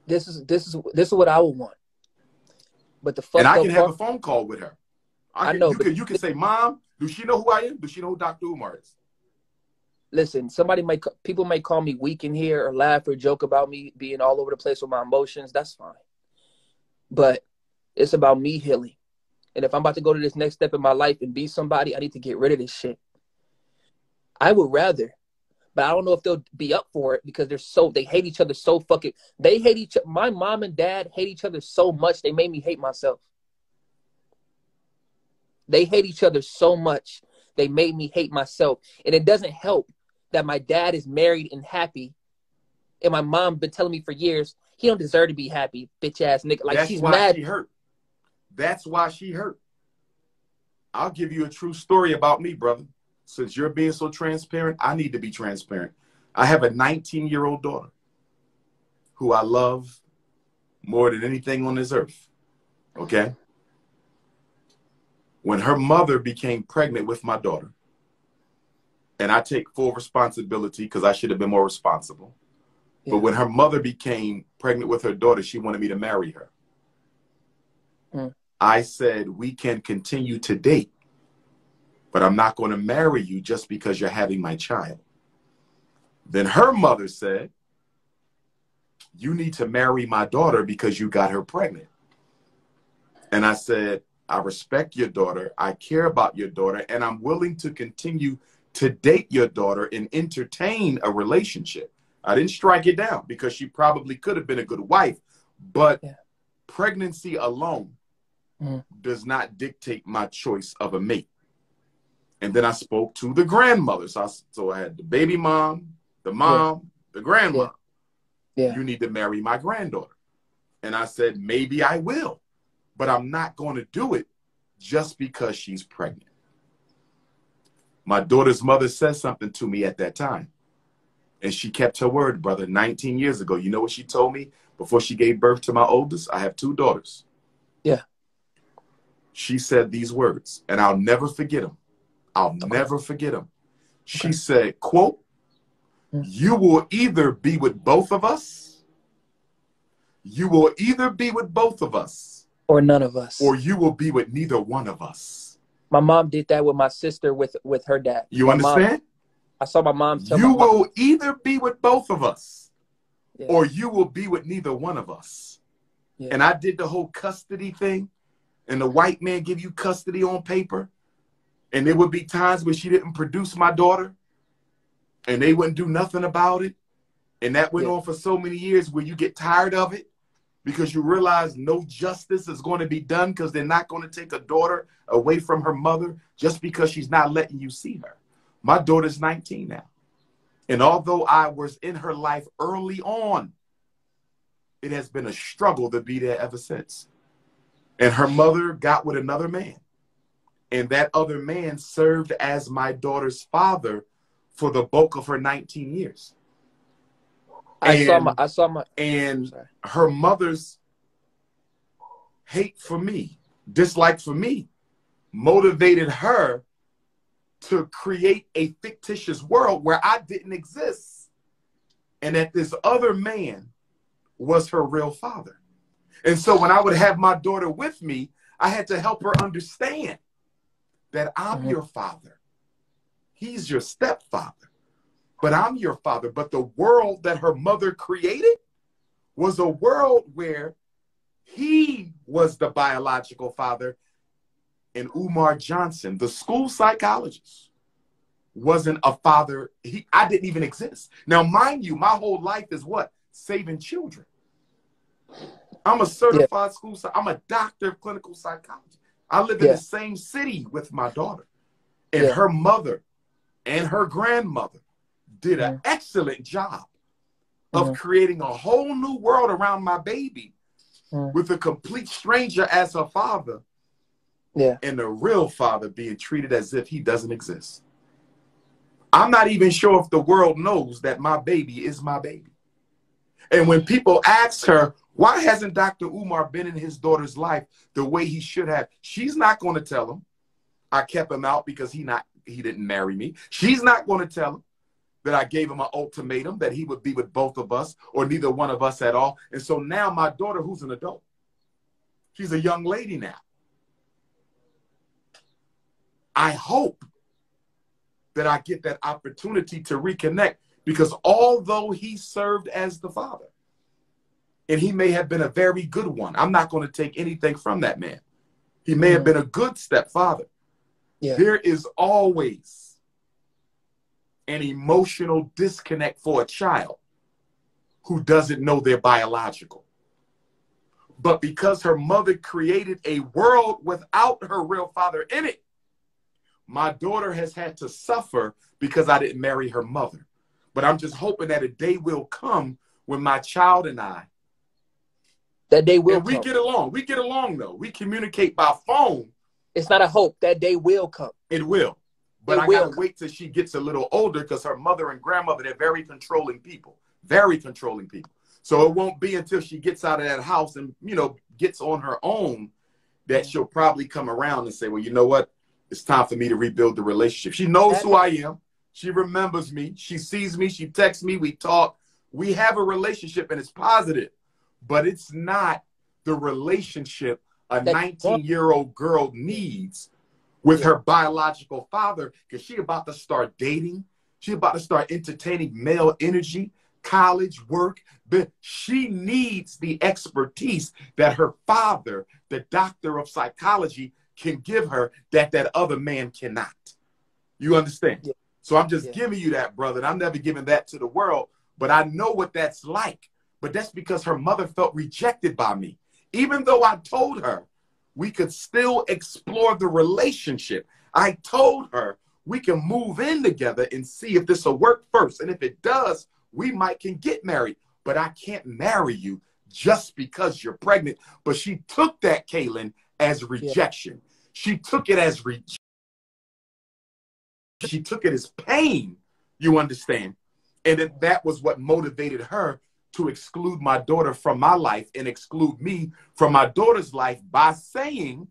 This is what I would want. But the fuck, and I can have a phone call with her. I know. You can say, Mom, do she know who I am? Does she know who Dr.UMAR is? Listen, people may call me weak in here or laugh or joke about me being all over the place with my emotions. That's fine. But it's about me healing. And if I'm about to go to this next step in my life and be somebody, I need to get rid of this shit. I would rather, but I don't know if they'll be up for it because they hate each other so fucking, my mom and dad hate each other so much, they made me hate myself. They hate each other so much, they made me hate myself. And it doesn't help that my dad is married and happy. And my mom been telling me for years, he don't deserve to be happy, bitch ass nigga. Like, she's mad. She hurt. That's why she hurt. I'll give you a true story about me, brother. Since you're being so transparent, I need to be transparent. I have a 19-year-old daughter who I love more than anything on this earth. Okay? When her mother became pregnant with my daughter, and I take full responsibility because I should have been more responsible. Yeah. But when her mother became pregnant with her daughter, she wanted me to marry her. I said, we can continue to date, but I'm not going to marry you just because you're having my child. Then her mother said, you need to marry my daughter because you got her pregnant. And I said, I respect your daughter. I care about your daughter. And I'm willing to continue to date your daughter and entertain a relationship. I didn't strike it down because she probably could have been a good wife. But pregnancy alone does not dictate my choice of a mate. And then I spoke to the grandmother. So I had the baby mom, the mom, the grandma. Yeah. You need to marry my granddaughter. And I said, maybe I will, but I'm not going to do it just because she's pregnant. My daughter's mother said something to me at that time. And she kept her word, brother, 19 years ago. You know what she told me before she gave birth to my oldest? I have 2 daughters. Yeah. She said these words, and I'll never forget them. I'll never forget them. She said, quote, you will either be with both of us. You will either be with both of us. Or none of us. Or you will be with neither one of us. My mom did that with my sister with her dad. You understand? I saw my mom tell you will either be with both of us or you will be with neither one of us. Yeah. And I did the whole custody thing. And the white man give you custody on paper. And there would be times where she didn't produce my daughter. And they wouldn't do nothing about it. And that went on for so many years where you get tired of it. Because you realize no justice is going to be done because they're not going to take a daughter away from her mother just because she's not letting you see her. My daughter's 19 now. And although I was in her life early on, it has been a struggle to be there ever since. And her mother got with another man. And that other man served as my daughter's father for the bulk of her 19 years. And her mother's hate for me, dislike for me, motivated her to create a fictitious world where I didn't exist, and that this other man was her real father. And so when I would have my daughter with me, I had to help her understand that I'm your father. He's your stepfather, but I'm your father. But the world that her mother created was a world where he was the biological father, and DrUmarJohnson, the school psychologist, wasn't a father. I didn't even exist. Now, mind you, my whole life is what? Saving children. I'm a certified school, I'm a doctor of clinical psychology. I live in the same city with my daughter. And her mother and her grandmother did an excellent job of creating a whole new world around my baby with a complete stranger as her father. And the real father being treated as if he doesn't exist. I'm not even sure if the world knows that my baby is my baby. And when people ask her, why hasn't Dr. Umar been in his daughter's life the way he should have? She's not going to tell him I kept him out because he didn't marry me. She's not going to tell him that I gave him an ultimatum that he would be with both of us or neither one of us at all. And so now my daughter, who's an adult, she's a young lady now. I hope that I get that opportunity to reconnect, because although he served as the father, and he may have been a very good one, I'm not going to take anything from that man. He may have been a good stepfather. There is always an emotional disconnect for a child who doesn't know they're biological. But because her mother created a world without her real father in it, my daughter has had to suffer because I didn't marry her mother. But I'm just hoping that a day will come when my child and I, that day will and we come. get along. We get along, though. We communicate by phone. It's not a hope. That day will come. It will. But I got to wait till she gets a little older, because her mother and grandmother, they're very controlling people. Very controlling people. So it won't be until she gets out of that house and, you know, gets on her own that she'll probably come around and say, well, you know what? It's time for me to rebuild the relationship. She knows who I am. She remembers me. She sees me. She texts me. We talk. We have a relationship, and it's positive. But it's not the relationship a 19-year-old girl needs with her biological father, because she's about to start dating. She's about to start entertaining male energy, college, work. But she needs the expertise that her father, the doctor of psychology, can give her that other man cannot. You understand? So I'm just giving you that, brother. And I'm never giving that to the world, but I know what that's like. But that's because her mother felt rejected by me. Even though I told her we could still explore the relationship, I told her we can move in together and see if this will work first. And if it does, we can get married. But I can't marry you just because you're pregnant. But she took that, Kaalan, as rejection. She took it as rejection. She took it as pain, you understand? And that was what motivated her to exclude my daughter from my life and exclude me from my daughter's life by saying,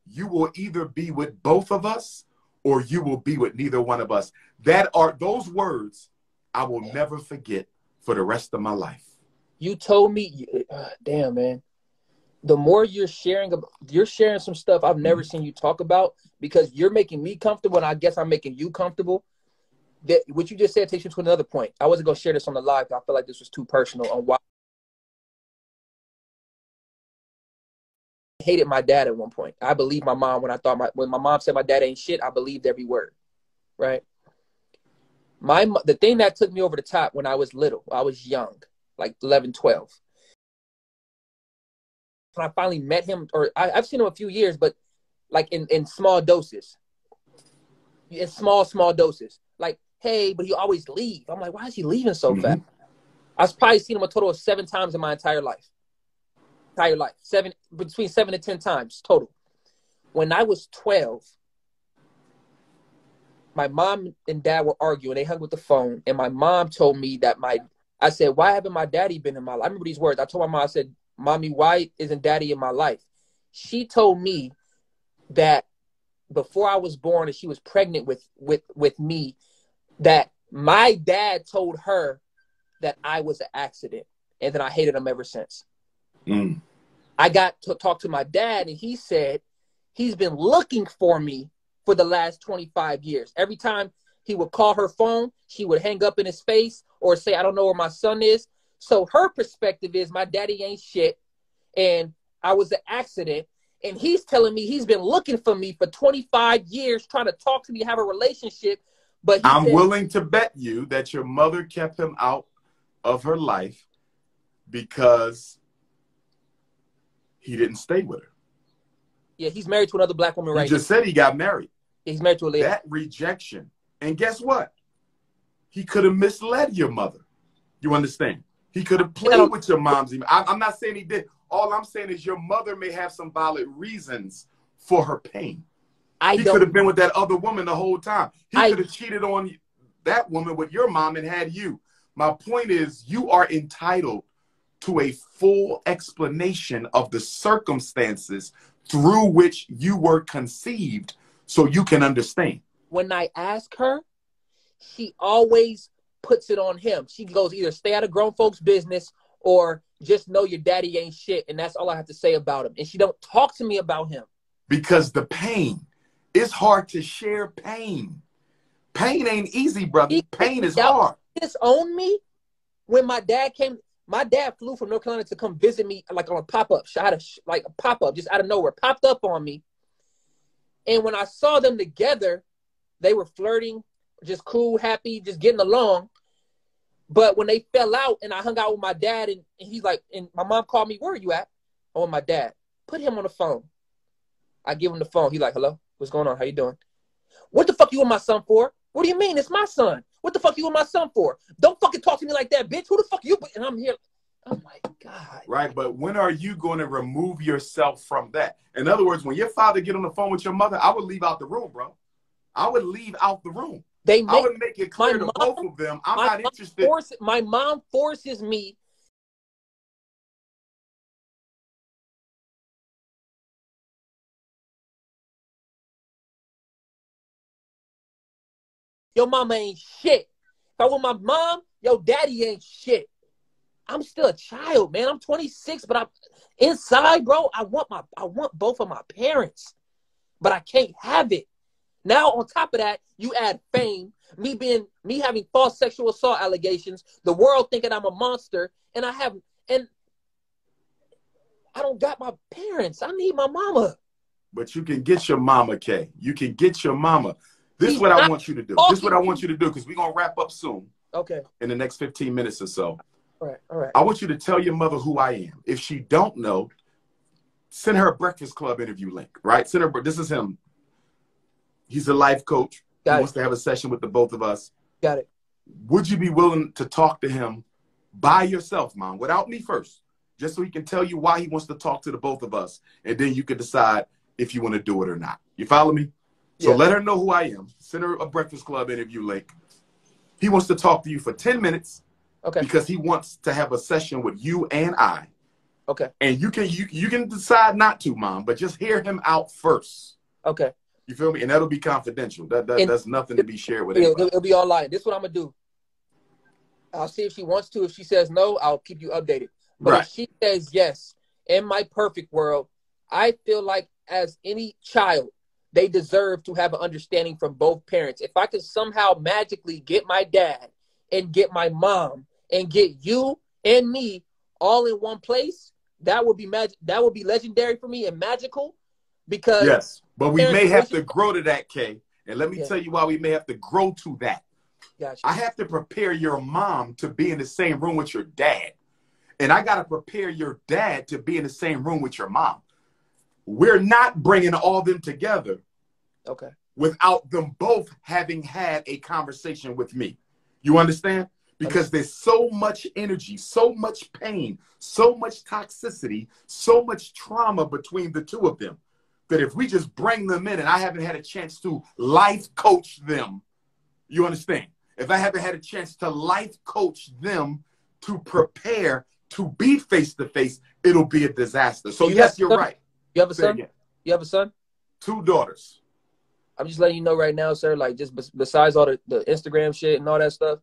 you will either be with both of us or you will be with neither one of us. Those words I will never forget for the rest of my life. You told me, damn, man. The more you're sharing some stuff I've never seen you talk about, because you're making me comfortable, and I guess I'm making you comfortable. That what you just said takes you to another point. I wasn't gonna share this on the live. I feel like this was too personal on why I hated my dad at one point. I believed my mom when my mom said my dad ain't shit. I believed every word. Right. The thing that took me over the top when I was little, I was young, like 11, 12. When I finally met him, or I've seen him a few years, but like in small doses. In small doses. Like, hey, but he always leave. I'm like, why is he leaving so fast? I've probably seen him a total of 7 times in my entire life. Between 7 and 10 times total. When I was 12, my mom and dad were arguing. They hung with the phone, and my mom told me that my I said, why haven't my daddy been in my life? I remember these words. I told my mom, I said, Mommy, why isn't daddy in my life? She told me that before I was born and she was pregnant with me, that my dad told her that I was an accident, and then I hated him ever since. Mm. I got to talk to my dad, and he said he's been looking for me for the last 25 years. Every time he would call her phone, she would hang up in his face or say, I don't know where my son is. So her perspective is my daddy ain't shit, and I was an accident. And he's telling me he's been looking for me for 25 years, trying to talk to me, have a relationship. But I'm willing to bet you that your mother kept him out of her life because he didn't stay with her. Yeah, he's married to another black woman right now. You just said he got married. He's married to a lady. That rejection. And guess what? He could have misled your mother. You understand? He could have played with your mom's. I'm not saying he did. All I'm saying is your mother may have some valid reasons for her pain. He could have been with that other woman the whole time. He could have cheated on that woman with your mom and had you. My point is, you are entitled to a full explanation of the circumstances through which you were conceived so you can understand. When I ask her, she always puts it on him. She goes, either stay out of grown folks' business or just know your daddy ain't shit. And that's all I have to say about him. And she don't talk to me about him. Because the pain, it's hard to share pain. Pain ain't easy, brother. Pain is hard. He disowned me when my dad came. My dad flew from North Carolina to come visit me, like on a pop-up. I had a pop-up just out of nowhere, popped up on me. And when I saw them together, they were flirting, just cool, happy, just getting along. But when they fell out and I hung out with my dad, and he's like, and my mom called me, where are you at? Oh, my dad. Put him on the phone. I give him the phone. He's like, hello, what's going on? How you doing? What the fuck you with my son for? What do you mean? It's my son. What the fuck you with my son for? Don't fucking talk to me like that, bitch. Who the fuck you? And I'm here. Oh my God. Right, but when are you going to remove yourself from that? In other words, when your father get on the phone with your mother, I would leave out the room, bro. I would leave out the room. I would make it clear to both of them, I'm not interested. My mom forces me. Your mama ain't shit. If I want my mom, your daddy ain't shit. I'm still a child, man. I'm 26, but I'm inside, bro. I want both of my parents, but I can't have it. Now, on top of that, you add fame, me having false sexual assault allegations, the world thinking I'm a monster, and I don't got my parents. I need my mama. But you can get your mama, Kay. You can get your mama. This is what I want you to do. This is what I want you to do, because we're going to wrap up soon. Okay. In the next 15 minutes or so. All right. I want you to tell your mother who I am. If she don't know, send her a Breakfast Club interview link, right? Send her, this is him. He's a life coach. He wants to have a session with the both of us. Got it. Would you be willing to talk to him by yourself, Mom, without me first, just so he can tell you why he wants to talk to the both of us, and then you can decide if you want to do it or not. You follow me? So let her know who I am. Send her a Breakfast Club interview link. He wants to talk to you for 10 minutes. Okay. Because he wants to have a session with you and I. Okay. And you can decide not to, Mom, but just hear him out first. Okay. You feel me? And that'll be confidential. That's nothing to be shared with anybody. It'll be all lying. This is what I'm gonna do. I'll see if she wants to. If she says no, I'll keep you updated. But if she says yes, in my perfect world, I feel like as any child, they deserve to have an understanding from both parents. If I could somehow magically get my dad and get my mom and get you and me all in one place, that would be magic. That would be legendary for me and magical. Because yes, but we may have to grow to that, Kay. And let me tell you why we may have to grow to that. Gotcha. I have to prepare your mom to be in the same room with your dad. And I got to prepare your dad to be in the same room with your mom. We're not bringing all them together without them both having had a conversation with me. You understand? Because there's so much energy, so much pain, so much toxicity, so much trauma between the two of them, that if we just bring them in, and I haven't had a chance to life coach them, you understand? If I haven't had a chance to life coach them to prepare to be face to face, it'll be a disaster. So yes, you're right. You have a son? You have a son? 2 daughters. I'm just letting you know right now, sir, like just besides all the Instagram shit and all that stuff,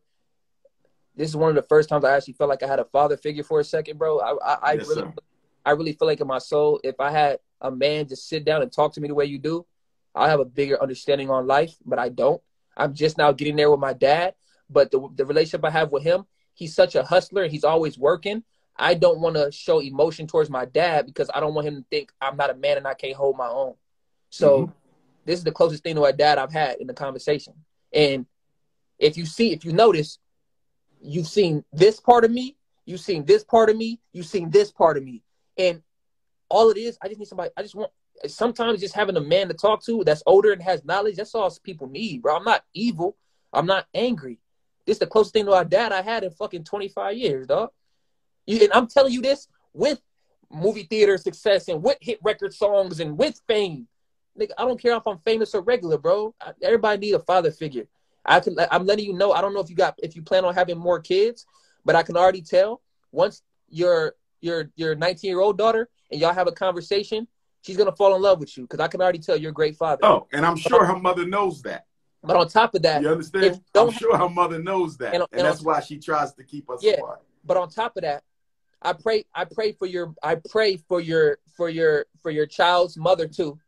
this is one of the first times I actually felt like I had a father figure for a second, bro. I really feel like in my soul, if I had a man just sit down and talk to me the way you do, I have a bigger understanding on life, but I don't. I'm just now getting there with my dad, but the relationship I have with him, he's such a hustler and he's always working. I don't want to show emotion towards my dad because I don't want him to think I'm not a man and I can't hold my own. So this is the closest thing to a dad I've had in the conversation. And if you notice, you've seen this part of me, you've seen this part of me, you've seen this part of me. And all it is, I just need somebody, sometimes just having a man to talk to that's older and has knowledge, that's all people need, bro. I'm not evil. I'm not angry. This is the closest thing to a dad I had in fucking 25 years, dog. And I'm telling you this with movie theater success and with hit record songs and with fame. Nigga, I don't care if I'm famous or regular, bro. Everybody need a father figure. I'm letting you know. I don't know if you plan on having more kids, but I can already tell once your 19-year-old daughter and y'all have a conversation, she's gonna fall in love with you because I can already tell you're a great father. Oh, and I'm sure her mother knows that. But on top of that, you understand? I'm sure her mother knows that, and that's why she tries to keep us apart. But on top of that, I pray for your child's mother too,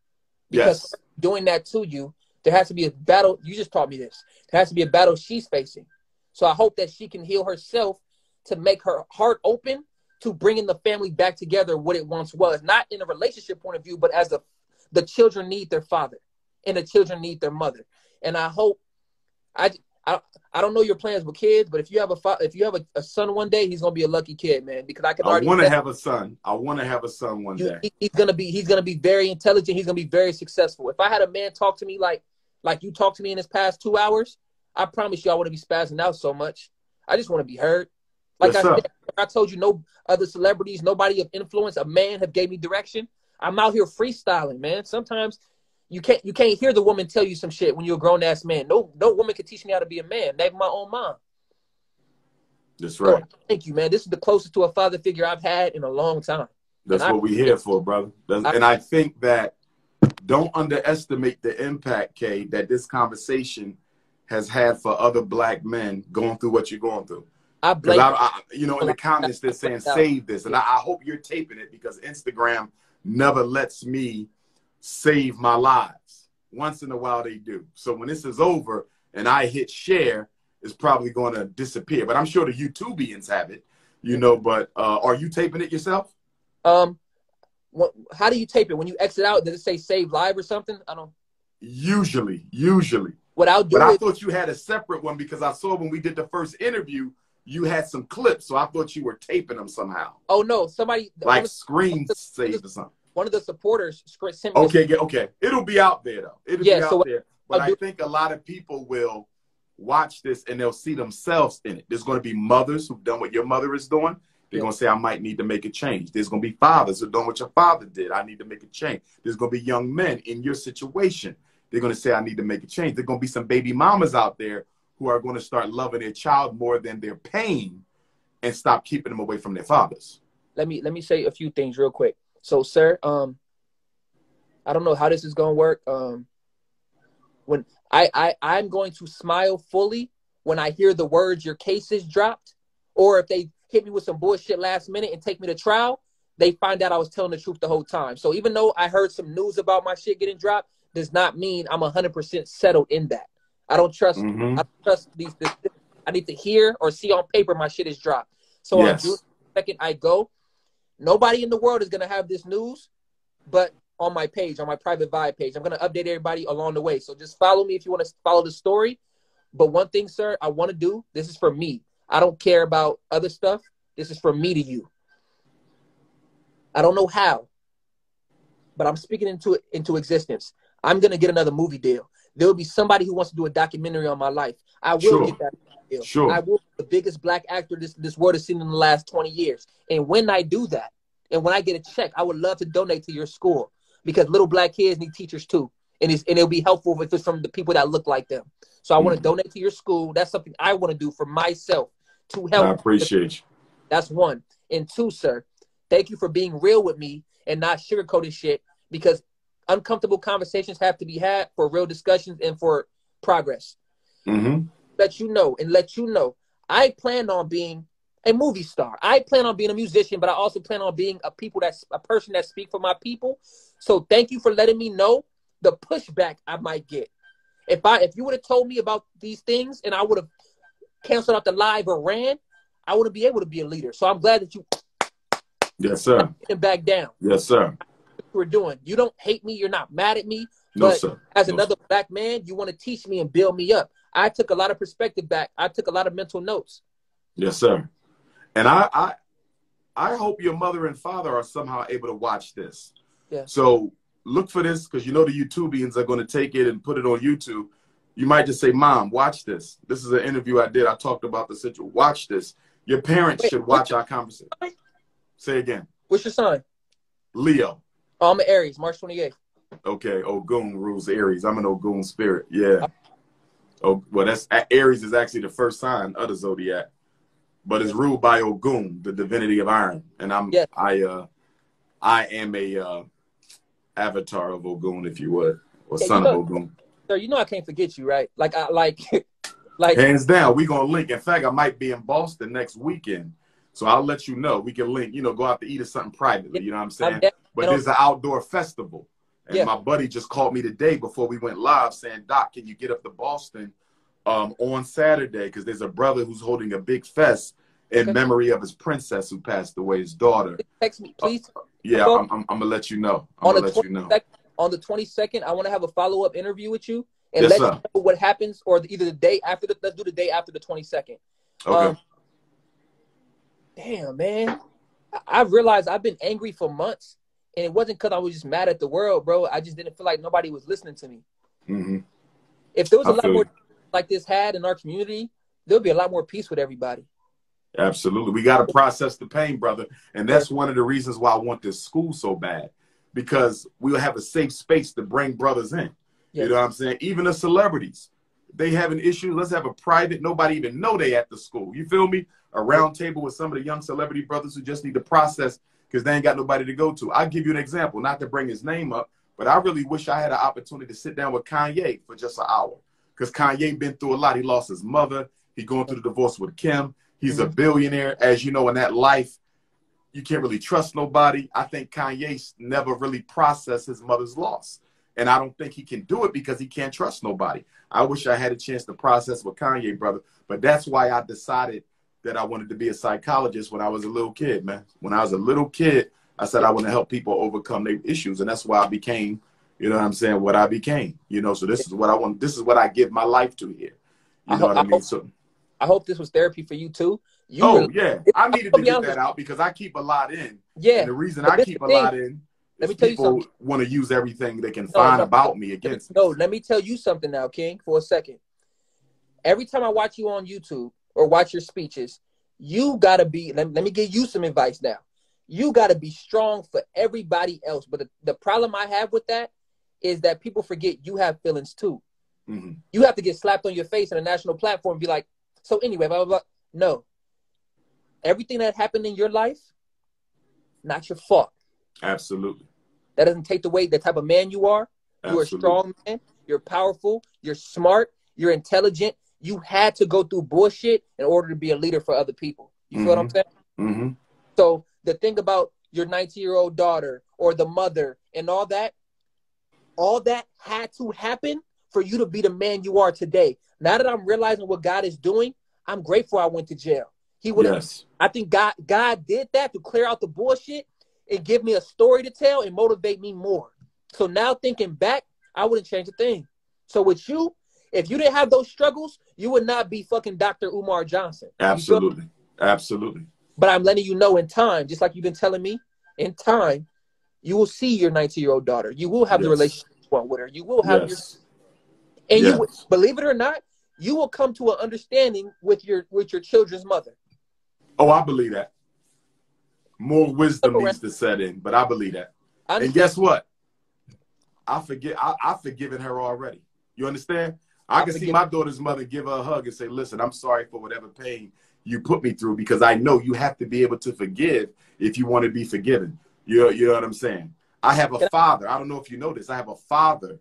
because doing that to you, there has to be a battle. You just taught me this. There has to be a battle she's facing. So I hope that she can heal herself to make her heart open to bringing the family back together what it once was, not in a relationship point of view, but as the children need their father and the children need their mother. And I hope I don't know your plans with kids, but if you have a son one day, he's gonna be a lucky kid, man. Because I want to have a son. I want to have a son one day. He's gonna be very intelligent. He's gonna be very successful. If I had a man talk to me like you talked to me in this past 2 hours, I promise you I wouldn't be spazzing out so much. I just want to be heard. Like I told you, no other celebrities, nobody of influence, a man have gave me direction. I'm out here freestyling, man. Sometimes you can't hear the woman tell you some shit when you're a grown ass man. No woman can teach me how to be a man. Maybe my own mom. That's right. So, thank you, man. This is the closest to a father figure I've had in a long time. That's what we're here for, brother. And I think that don't underestimate the impact, Kay, that this conversation has had for other black men going through what you're going through. In the comments they're saying save this, and I hope you're taping it because Instagram never lets me save my lives. Once in a while they do. So when this is over and I hit share, it's probably going to disappear. But I'm sure the YouTubians have it, But are you taping it yourself? How do you tape it? When you exit out, does it say save live or something? I don't. Usually. What I'll do. But I thought you had a separate one because I saw when we did the first interview, you had some clips, so I thought you were taping them somehow. Oh no, somebody like screen saved or something. One of the supporters sent me. Okay. It'll be out there though. It'll be out there. But I think a lot of people will watch this and they'll see themselves in it. There's going to be mothers who've done what your mother is doing. They're going to say, I might need to make a change. There's going to be fathers who've done what your father did. I need to make a change. There's going to be young men in your situation. They're going to say, I need to make a change. There's going to be some baby mamas out there who are going to start loving their child more than their pain and stop keeping them away from their fathers. Let me say a few things real quick. So, sir, I don't know how this is going to work. When I'm going to smile fully when I hear the words your case is dropped, or if they hit me with some bullshit last minute and take me to trial, they find out I was telling the truth the whole time. So even though I heard some news about my shit getting dropped, does not mean I'm 100% settled in that. I don't trust. I don't trust these. I need to hear or see on paper my shit is dropped. So on June 2nd, I go. Nobody in the world is gonna have this news, but on my page, on my private Vibe page, I'm gonna update everybody along the way. So just follow me if you want to follow the story. But one thing, sir, I want to do. This is for me. I don't care about other stuff. This is from me to you. I don't know how, but I'm speaking into existence. I'm gonna get another movie deal. There will be somebody who wants to do a documentary on my life. I will get that deal. Sure. I will be the biggest black actor this world has seen in the last 20 years. And when I do that, and when I get a check, I would love to donate to your school because little black kids need teachers too. And it'll be helpful if it's from the people that look like them. So I want to donate to your school. That's something I want to do for myself to help. I appreciate you. That's one. And two, sir, thank you for being real with me and not sugarcoating shit, because uncomfortable conversations have to be had for real discussions and for progress. Let you know, I plan on being a movie star. I plan on being a musician, but I also plan on being a person that speaks for my people. So thank you for letting me know the pushback I might get. If you would have told me about these things and I would have canceled out the live or ran, I wouldn't be able to be a leader. So I'm glad that you back down. Yes, sir. We're doing. You don't hate me. You're not mad at me. No, but sir. As another black man, you want to teach me and build me up. I took a lot of perspective back. I took a lot of mental notes. Yes, sir. And I hope your mother and father are somehow able to watch this. Yeah. So look for this, because you know the YouTubians are going to take it and put it on YouTube. You might just say, Mom, watch this. This is an interview I did. I talked about the situation. Watch this. Your parents should watch our conversation. Say again. What's your sign? Leo. Oh, I'm an Aries, March 28th. Okay. Ogun rules Aries. I'm an Ogun spirit. Yeah. Oh, well, Aries is actually the first sign of the zodiac, but it's ruled by Ogun, the divinity of iron. And I am a avatar of Ogun, if you would, or son of Ogun. Sir, you know I can't forget you, right? Like hands down, we gonna link. In fact, I might be in Boston next weekend, so I'll let you know. We can link. You know, go out to eat or something privately. You know what I'm saying? But there's an outdoor festival, and my buddy just called me today before we went live, saying, "Doc, can you get up to Boston on Saturday? Because there's a brother who's holding a big fest in memory of his princess who passed away, his daughter." Text me, please. I'm gonna let you know. I'm gonna let you know. On the 22nd, I want to have a follow-up interview with you and let you know what happens, or either the day after let's do the day after the 22nd. Okay. Damn, man. I've realized I've been angry for months, and it wasn't because I was just mad at the world, bro. I just didn't feel like nobody was listening to me. If there was a lot more like this had in our community, there'll be a lot more peace with everybody. Absolutely. We got to process the pain, brother. And that's one of the reasons why I want this school so bad, because we'll have a safe space to bring brothers in. You know what I'm saying? Even the celebrities, they have an issue. Let's have a private, nobody even know they at the school. You feel me? A round table with some of the young celebrity brothers who just need to process because they ain't got nobody to go to. I'll give you an example, not to bring his name up, but I really wish I had an opportunity to sit down with Kanye for just an hour, because Kanye been through a lot. He lost his mother. He going through the divorce with Kim. He's a billionaire. As you know, in that life, you can't really trust nobody. I think Kanye never really processed his mother's loss. And I don't think he can do it because he can't trust nobody. I wish I had a chance to process with Kanye, brother. But that's why I decided that I wanted to be a psychologist when I was a little kid, man. When I was a little kid, I said I want to help people overcome their issues. And that's why I became, you know what I'm saying, what I became. You know, so this is what I want. This is what I give my life to here. You know what I mean? So I hope this was therapy for you too. I needed to get that out because I keep a lot in. Yeah. And the reason I keep a lot in is people want to use everything they can find about me against me. No, let me tell you something now, King, for a second. Every time I watch you on YouTube or watch your speeches, you got to be, let me give you some advice now. You got to be strong for everybody else. But the problem I have with that is that people forget you have feelings too. You have to get slapped on your face on a national platform and be like, so anyway, blah, blah, blah. No. Everything that happened in your life, not your fault. Absolutely. That doesn't take away the type of man you are. Absolutely. You're a strong man. You're powerful. You're smart. You're intelligent. You had to go through bullshit in order to be a leader for other people. You feel what I'm saying? So the thing about your 19-year-old daughter or the mother and all that had to happen for you to be the man you are today. Now that I'm realizing what God is doing, I'm grateful I went to jail. He would have. I think God did that to clear out the bullshit and give me a story to tell and motivate me more. So now thinking back, I wouldn't change a thing. So with you, if you didn't have those struggles, you would not be fucking DrUmarJohnson. Absolutely. Absolutely. But I'm letting you know in time, just like you've been telling me, in time, you will see your 19-year-old daughter. You will have the relationship you want with her. You will have your... And you, believe it or not, you will come to an understanding with your children's mother. Oh, I believe that. More wisdom needs to set in, but I believe that. And guess what? I've forgiven her already. You understand? I can see my daughter's mother give her a hug and say, listen, I'm sorry for whatever pain you put me through, because I know you have to be able to forgive if you want to be forgiven. You know what I'm saying? I have a father. I don't know if you know this. I have a father.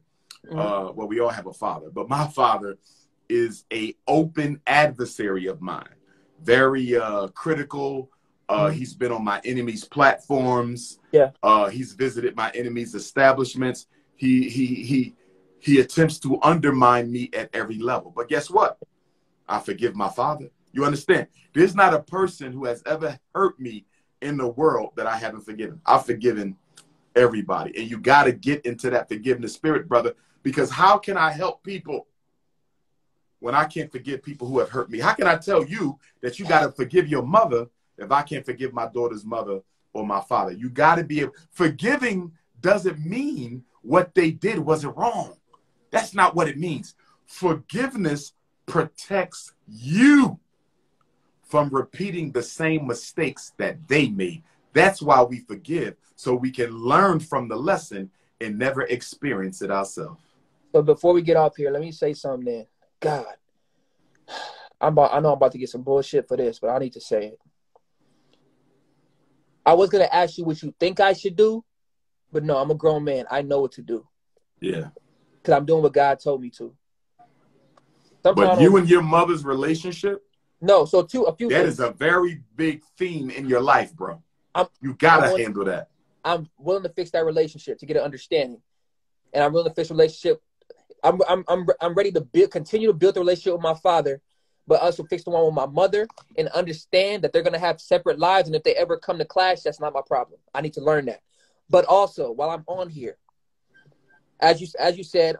Well, we all have a father, but my father is a open adversary of mine. Very critical. He's been on my enemies' platforms. Yeah. He's visited my enemies' establishments. He attempts to undermine me at every level. But guess what? I forgive my father. You understand? There's not a person who has ever hurt me in the world that I haven't forgiven. I've forgiven everybody. And you got to get into that forgiveness spirit, brother, because how can I help people when I can't forgive people who have hurt me? How can I tell you that you got to forgive your mother if I can't forgive my daughter's mother or my father? You got to be able. Forgiving doesn't mean what they did wasn't wrong. That's not what it means. Forgiveness protects you from repeating the same mistakes that they made. That's why we forgive, so we can learn from the lesson and never experience it ourselves. So before we get off here, let me say something then. God, I know I'm about to get some bullshit for this, but I need to say it. I was going to ask you what you think I should do, but no, I'm a grown man. I know what to do. Yeah. Because I'm doing what God told me to. But you and your mother's relationship? No, so a few that things. Is a very big theme in your life, bro. You gotta handle that. I'm willing to fix that relationship to get an understanding, and I'm willing to fix the relationship. I'm ready to continue to build the relationship with my father, but also fix the one with my mother and understand that they're gonna have separate lives, and if they ever come to clash, that's not my problem. I need to learn that. But also, while I'm on here, as you said,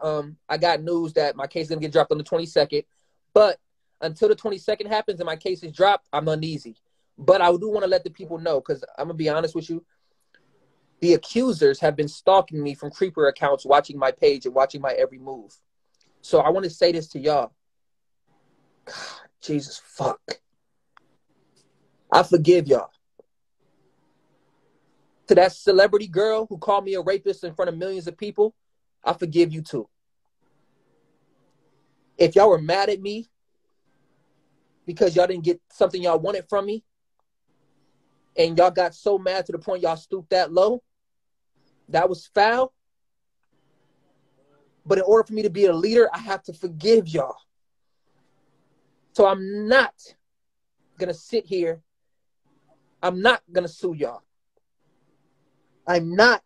I got news that my case is gonna get dropped on the 22nd, but until the 22nd happens and my case is dropped, I'm uneasy. But I do want to let the people know, because I'm going to be honest with you. The accusers have been stalking me from creeper accounts, watching my page and watching my every move. So I want to say this to y'all. God, Jesus, fuck. I forgive y'all. To that celebrity girl who called me a rapist in front of millions of people, I forgive you too. If y'all were mad at me because y'all didn't get something y'all wanted from me, and y'all got so mad to the point y'all stooped that low, that was foul. But in order for me to be a leader, I have to forgive y'all. So I'm not going to sit here. I'm not going to sue y'all. I'm not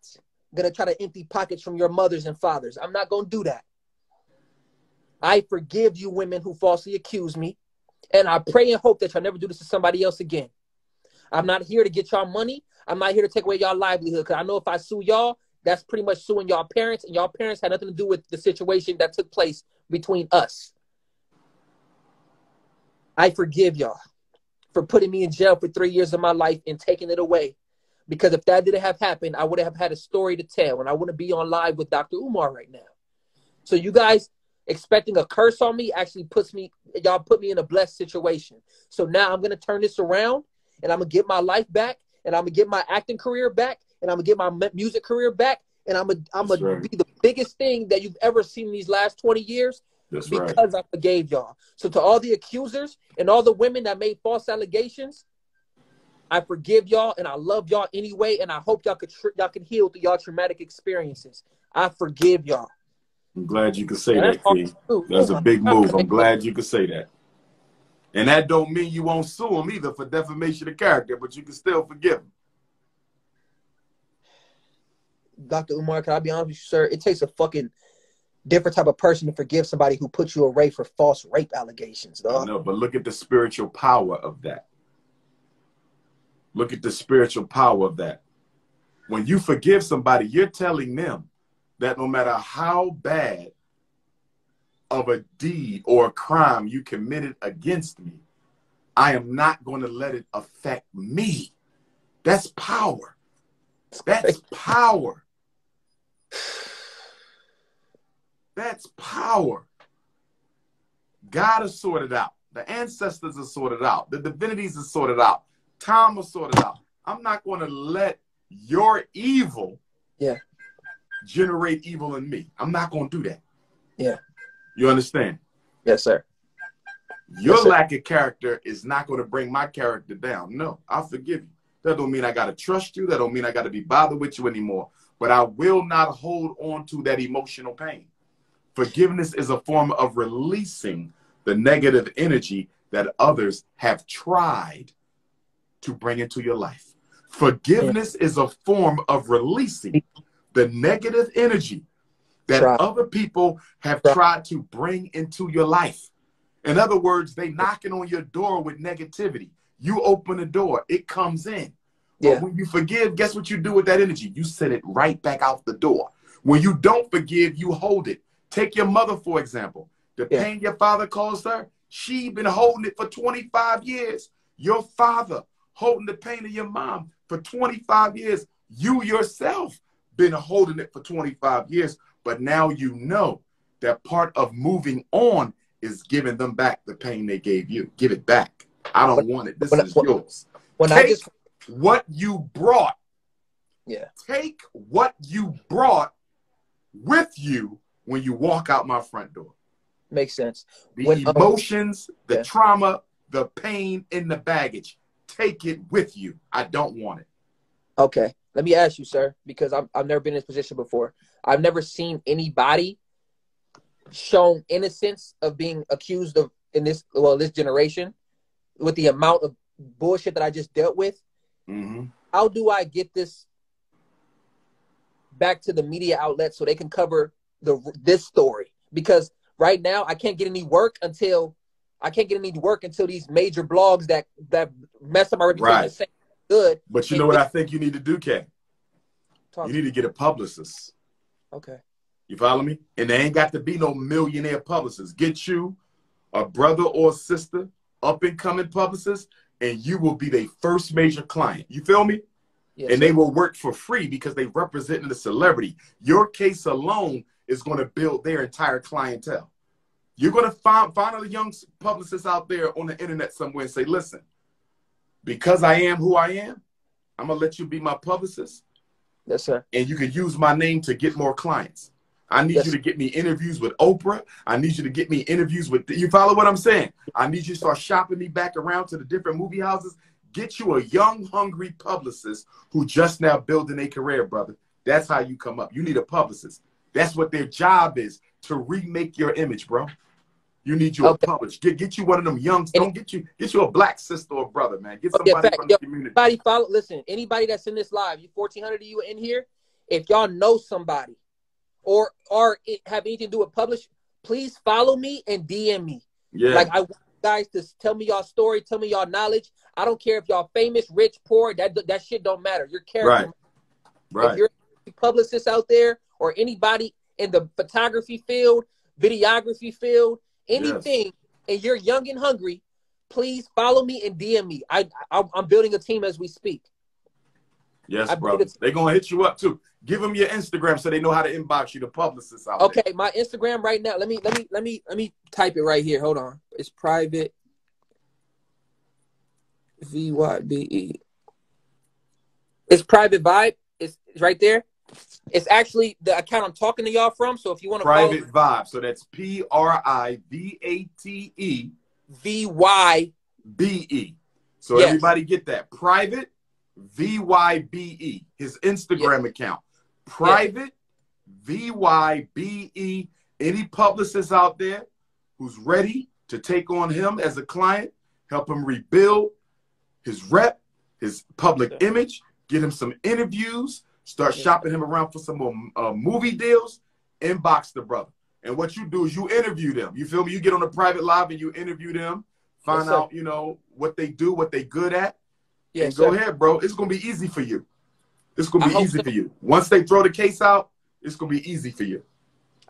going to try to empty pockets from your mothers and fathers. I'm not going to do that. I forgive you women who falsely accuse me. And I pray and hope that y'all never do this to somebody else again. I'm not here to get y'all money. I'm not here to take away y'all livelihood, because I know if I sue y'all, that's pretty much suing y'all parents, and y'all parents had nothing to do with the situation that took place between us. I forgive y'all for putting me in jail for 3 years of my life and taking it away. Because if that didn't have happened, I would have had a story to tell, and I wouldn't be on live with Dr.UMAR right now. So you guys expecting a curse on me actually y'all put me in a blessed situation. So now I'm going to turn this around, and I'm going to get my life back, and I'm going to get my acting career back, and I'm going to get my music career back, and I'm going to be the biggest thing that you've ever seen in these last 20 years. That's because I forgave y'all. So to all the accusers and all the women that made false allegations, I forgive y'all, and I love y'all anyway, and I hope y'all can heal through y'all traumatic experiences. I forgive y'all. I'm glad you could say that, King. That's a big move. I'm glad you could say that. And that don't mean you won't sue him either for defamation of character, but you can still forgive him. Dr. Umar, can I be honest with you, sir? It takes a fucking different type of person to forgive somebody who put you away for false rape allegations, dog. I know, but look at the spiritual power of that. Look at the spiritual power of that. When you forgive somebody, you're telling them that no matter how bad of a deed or a crime you committed against me, I am not going to let it affect me. That's power. That's power. That's power. God is sorted out. The ancestors are sorted out. The divinities are sorted out. Time is sorted out. I'm not going to let your evil generate evil in me. I'm not going to do that. Yeah. You understand? Yes, sir. Your lack of character is not going to bring my character down. No, I'll forgive you. That don't mean I got to trust you. That don't mean I got to be bothered with you anymore. But I will not hold on to that emotional pain. Forgiveness is a form of releasing the negative energy that others have tried to bring into your life. Forgiveness is a form of releasing the negative energy that other people have tried to bring into your life. In other words, they knocking on your door with negativity. You open the door, it comes in. But when you forgive, guess what you do with that energy? You send it right back out the door. When you don't forgive, you hold it. Take your mother, for example. The pain your father caused her, she been holding it for 25 years. Your father holding the pain of your mom for 25 years. You yourself been holding it for 25 years. But now you know that part of moving on is giving them back the pain they gave you. Give it back. I don't want it. This is yours. Take what you brought. Take what you brought with you when you walk out my front door. Makes sense. The emotions, the trauma, the pain, and the baggage. Take it with you. I don't want it. Okay. Let me ask you, sir, because I've never been in this position before. I've never seen anybody shown innocence of being accused of this generation with the amount of bullshit that I just dealt with. How do I get this back to the media outlets so they can cover this story? Because right now I can't get any work until these major blogs that mess up my reputation say good. But you know what I think you need to do, Kay? You need to get a publicist. Okay. You follow me? And there ain't got to be no millionaire publicist. Get you a brother or sister, up-and-coming publicist, and you will be their first major client. You feel me? Yes, and they will work for free because they represent the celebrity. Your case alone is going to build their entire clientele. You're going to find a young publicist out there on the internet somewhere and say, listen, because I am who I am, I'm going to let you be my publicist. Yes, sir. And you can use my name to get more clients. I need you to get me interviews with Oprah. I need you to get me interviews with, you follow what I'm saying? I need you to start shopping me back around to the different movie houses. Get you a young, hungry publicist who just now building a career, brother. That's how you come up. You need a publicist. That's what their job is, to remake your image, bro. You need you a publisher. Get you one of them youngs. Don't get you a black sister or brother, man. Get somebody from the community. Listen, anybody that's in this live, you 1,400 of you in here, if y'all know somebody or have anything to do with publish, please follow me and DM me. Yeah. Like, I want you guys to tell me y'all story, tell me y'all knowledge. I don't care if y'all famous, rich, poor, that shit don't matter. Your character. Right. If you're a publicist out there or anybody in the photography field, videography field, anything, and you're young and hungry, please follow me and DM me. I'm building a team as we speak. Yes, bro. They're going to hit you up too. Give them your Instagram so they know how to inbox you, the publicist out there. Okay, my Instagram right now. Let me type it right here. Hold on. It's private. VYBE. It's private vibe. It's right there. It's actually the account I'm talking to y'all from. So if you want to private vibe, so that's PRIVATE VYBE. So everybody get that. Private VYBE. His Instagram account. Private VYBE. Any publicist out there who's ready to take on him as a client, help him rebuild his rep, his public image, get him some interviews, start shopping him around for some more movie deals, inbox the brother. And what you do is you interview them. You feel me? You get on a private live and you interview them, find out, you know, what they do, what they good at. And go ahead, bro. It's going to be easy for you. It's going to be easy for you. Once they throw the case out, it's going to be easy for you.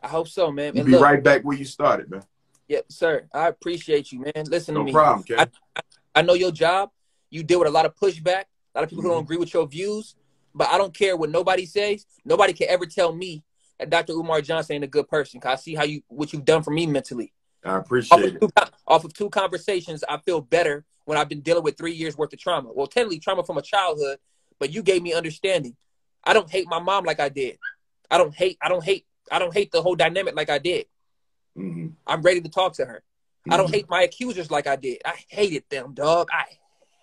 I hope so, man. You'll be right back where you started, man. Yeah, sir. I appreciate you, man. Listen to me. No problem, Ken. I know your job. You deal with a lot of pushback, a lot of people who don't agree with your views, but I don't care what nobody says. Nobody can ever tell me that DrUmarJohnson ain't a good person, because I see what you've done for me mentally. I appreciate it. Off of 2 conversations, I feel better when I've been dealing with 3 years worth of trauma. Well, technically trauma from a childhood, but you gave me understanding. I don't hate my mom like I did. I don't hate the whole dynamic like I did. I'm ready to talk to her. I don't hate my accusers like I did. I hated them, dog. I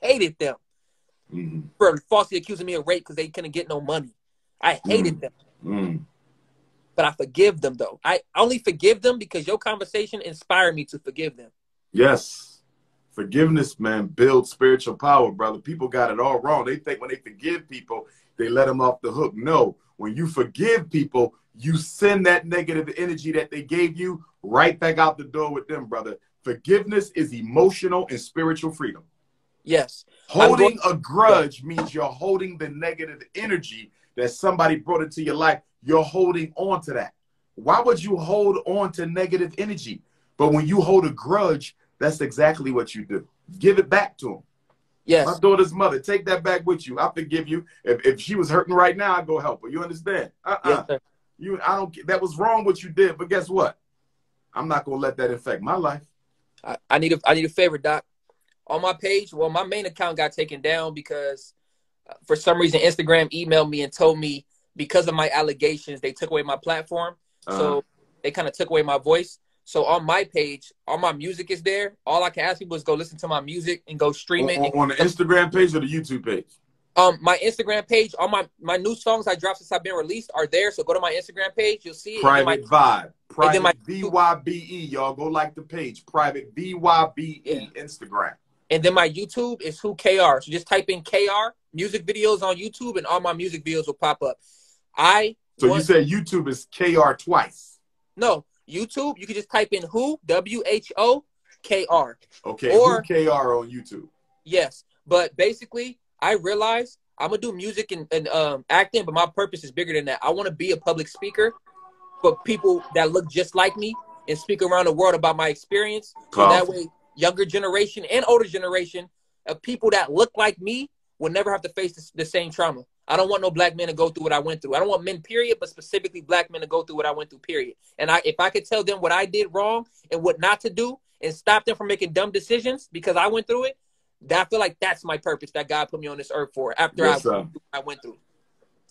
hated them for falsely accusing me of rape because they couldn't get no money. I hated them. But I forgive them, though. I only forgive them because your conversation inspired me to forgive them. Yes. Forgiveness, man, builds spiritual power, brother. People got it all wrong. They think when they forgive people, they let them off the hook. No. When you forgive people, you send that negative energy that they gave you right back out the door with them, brother. Forgiveness is emotional and spiritual freedom. Yes. Holding a grudge means you're holding the negative energy that somebody brought into your life. You're holding on to that. Why would you hold on to negative energy? But when you hold a grudge, that's exactly what you do. Give it back to them. Yes. My daughter's mother, take that back with you. I forgive you. If she was hurting right now, I'd go help her. You understand? Yes, sir. I don't. That was wrong what you did. But guess what? I'm not gonna let that affect my life. I need a favor, Doc. On my page, well, my main account got taken down because for some reason Instagram emailed me and told me because of my allegations they took away my platform. So they kind of took away my voice. So on my page, all my music is there. All I can ask people is go listen to my music and go stream it. On the Instagram page or the YouTube page? My Instagram page, all my new songs I dropped since I've been released are there. So go to my Instagram page, you'll see it. Private Vibe. Private VYBE, y'all. Go like the page. Private VYBE Instagram. And then my YouTube is Who KR. So just type in KR, music videos on YouTube, and all my music videos will pop up. So you said YouTube is KR twice? No, YouTube, you can just type in Who, WHOKR. Okay, or Who KR on YouTube. Yes, but basically, I realized I'm going to do music and acting, but my purpose is bigger than that. I want to be a public speaker for people that look just like me and speak around the world about my experience. So that way, younger generation and older generation of people that look like me will never have to face the same trauma. I don't want no black men to go through what I went through. I don't want men, period, but specifically black men to go through what I went through, period. And if I could tell them what I did wrong and what not to do and stop them from making dumb decisions because I went through it, I feel like that's my purpose that God put me on this earth for after I went through.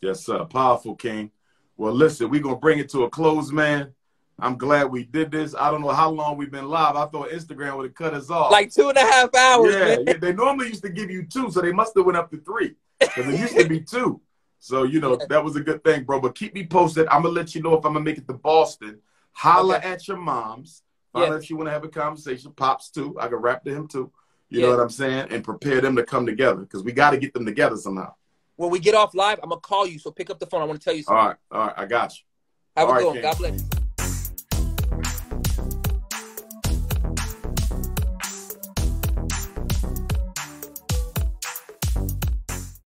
Yes, sir. Powerful, King. Well, listen, we're going to bring it to a close, man. I'm glad we did this. I don't know how long we've been live. I thought Instagram would have cut us off. Like 2.5 hours, man. Yeah, they normally used to give you 2, so they must have went up to 3. Because it used to be 2. So, you know, that was a good thing, bro. But keep me posted. I'm going to let you know if I'm going to make it to Boston. Holla at your moms. Holla if you want to have a conversation. Pops, too. I can rap to him, too. You know what I'm saying? And prepare them to come together. Because we got to get them together somehow. When we get off live, I'm going to call you. So pick up the phone. I want to tell you something. All right. I got you. Have a good one. God bless you.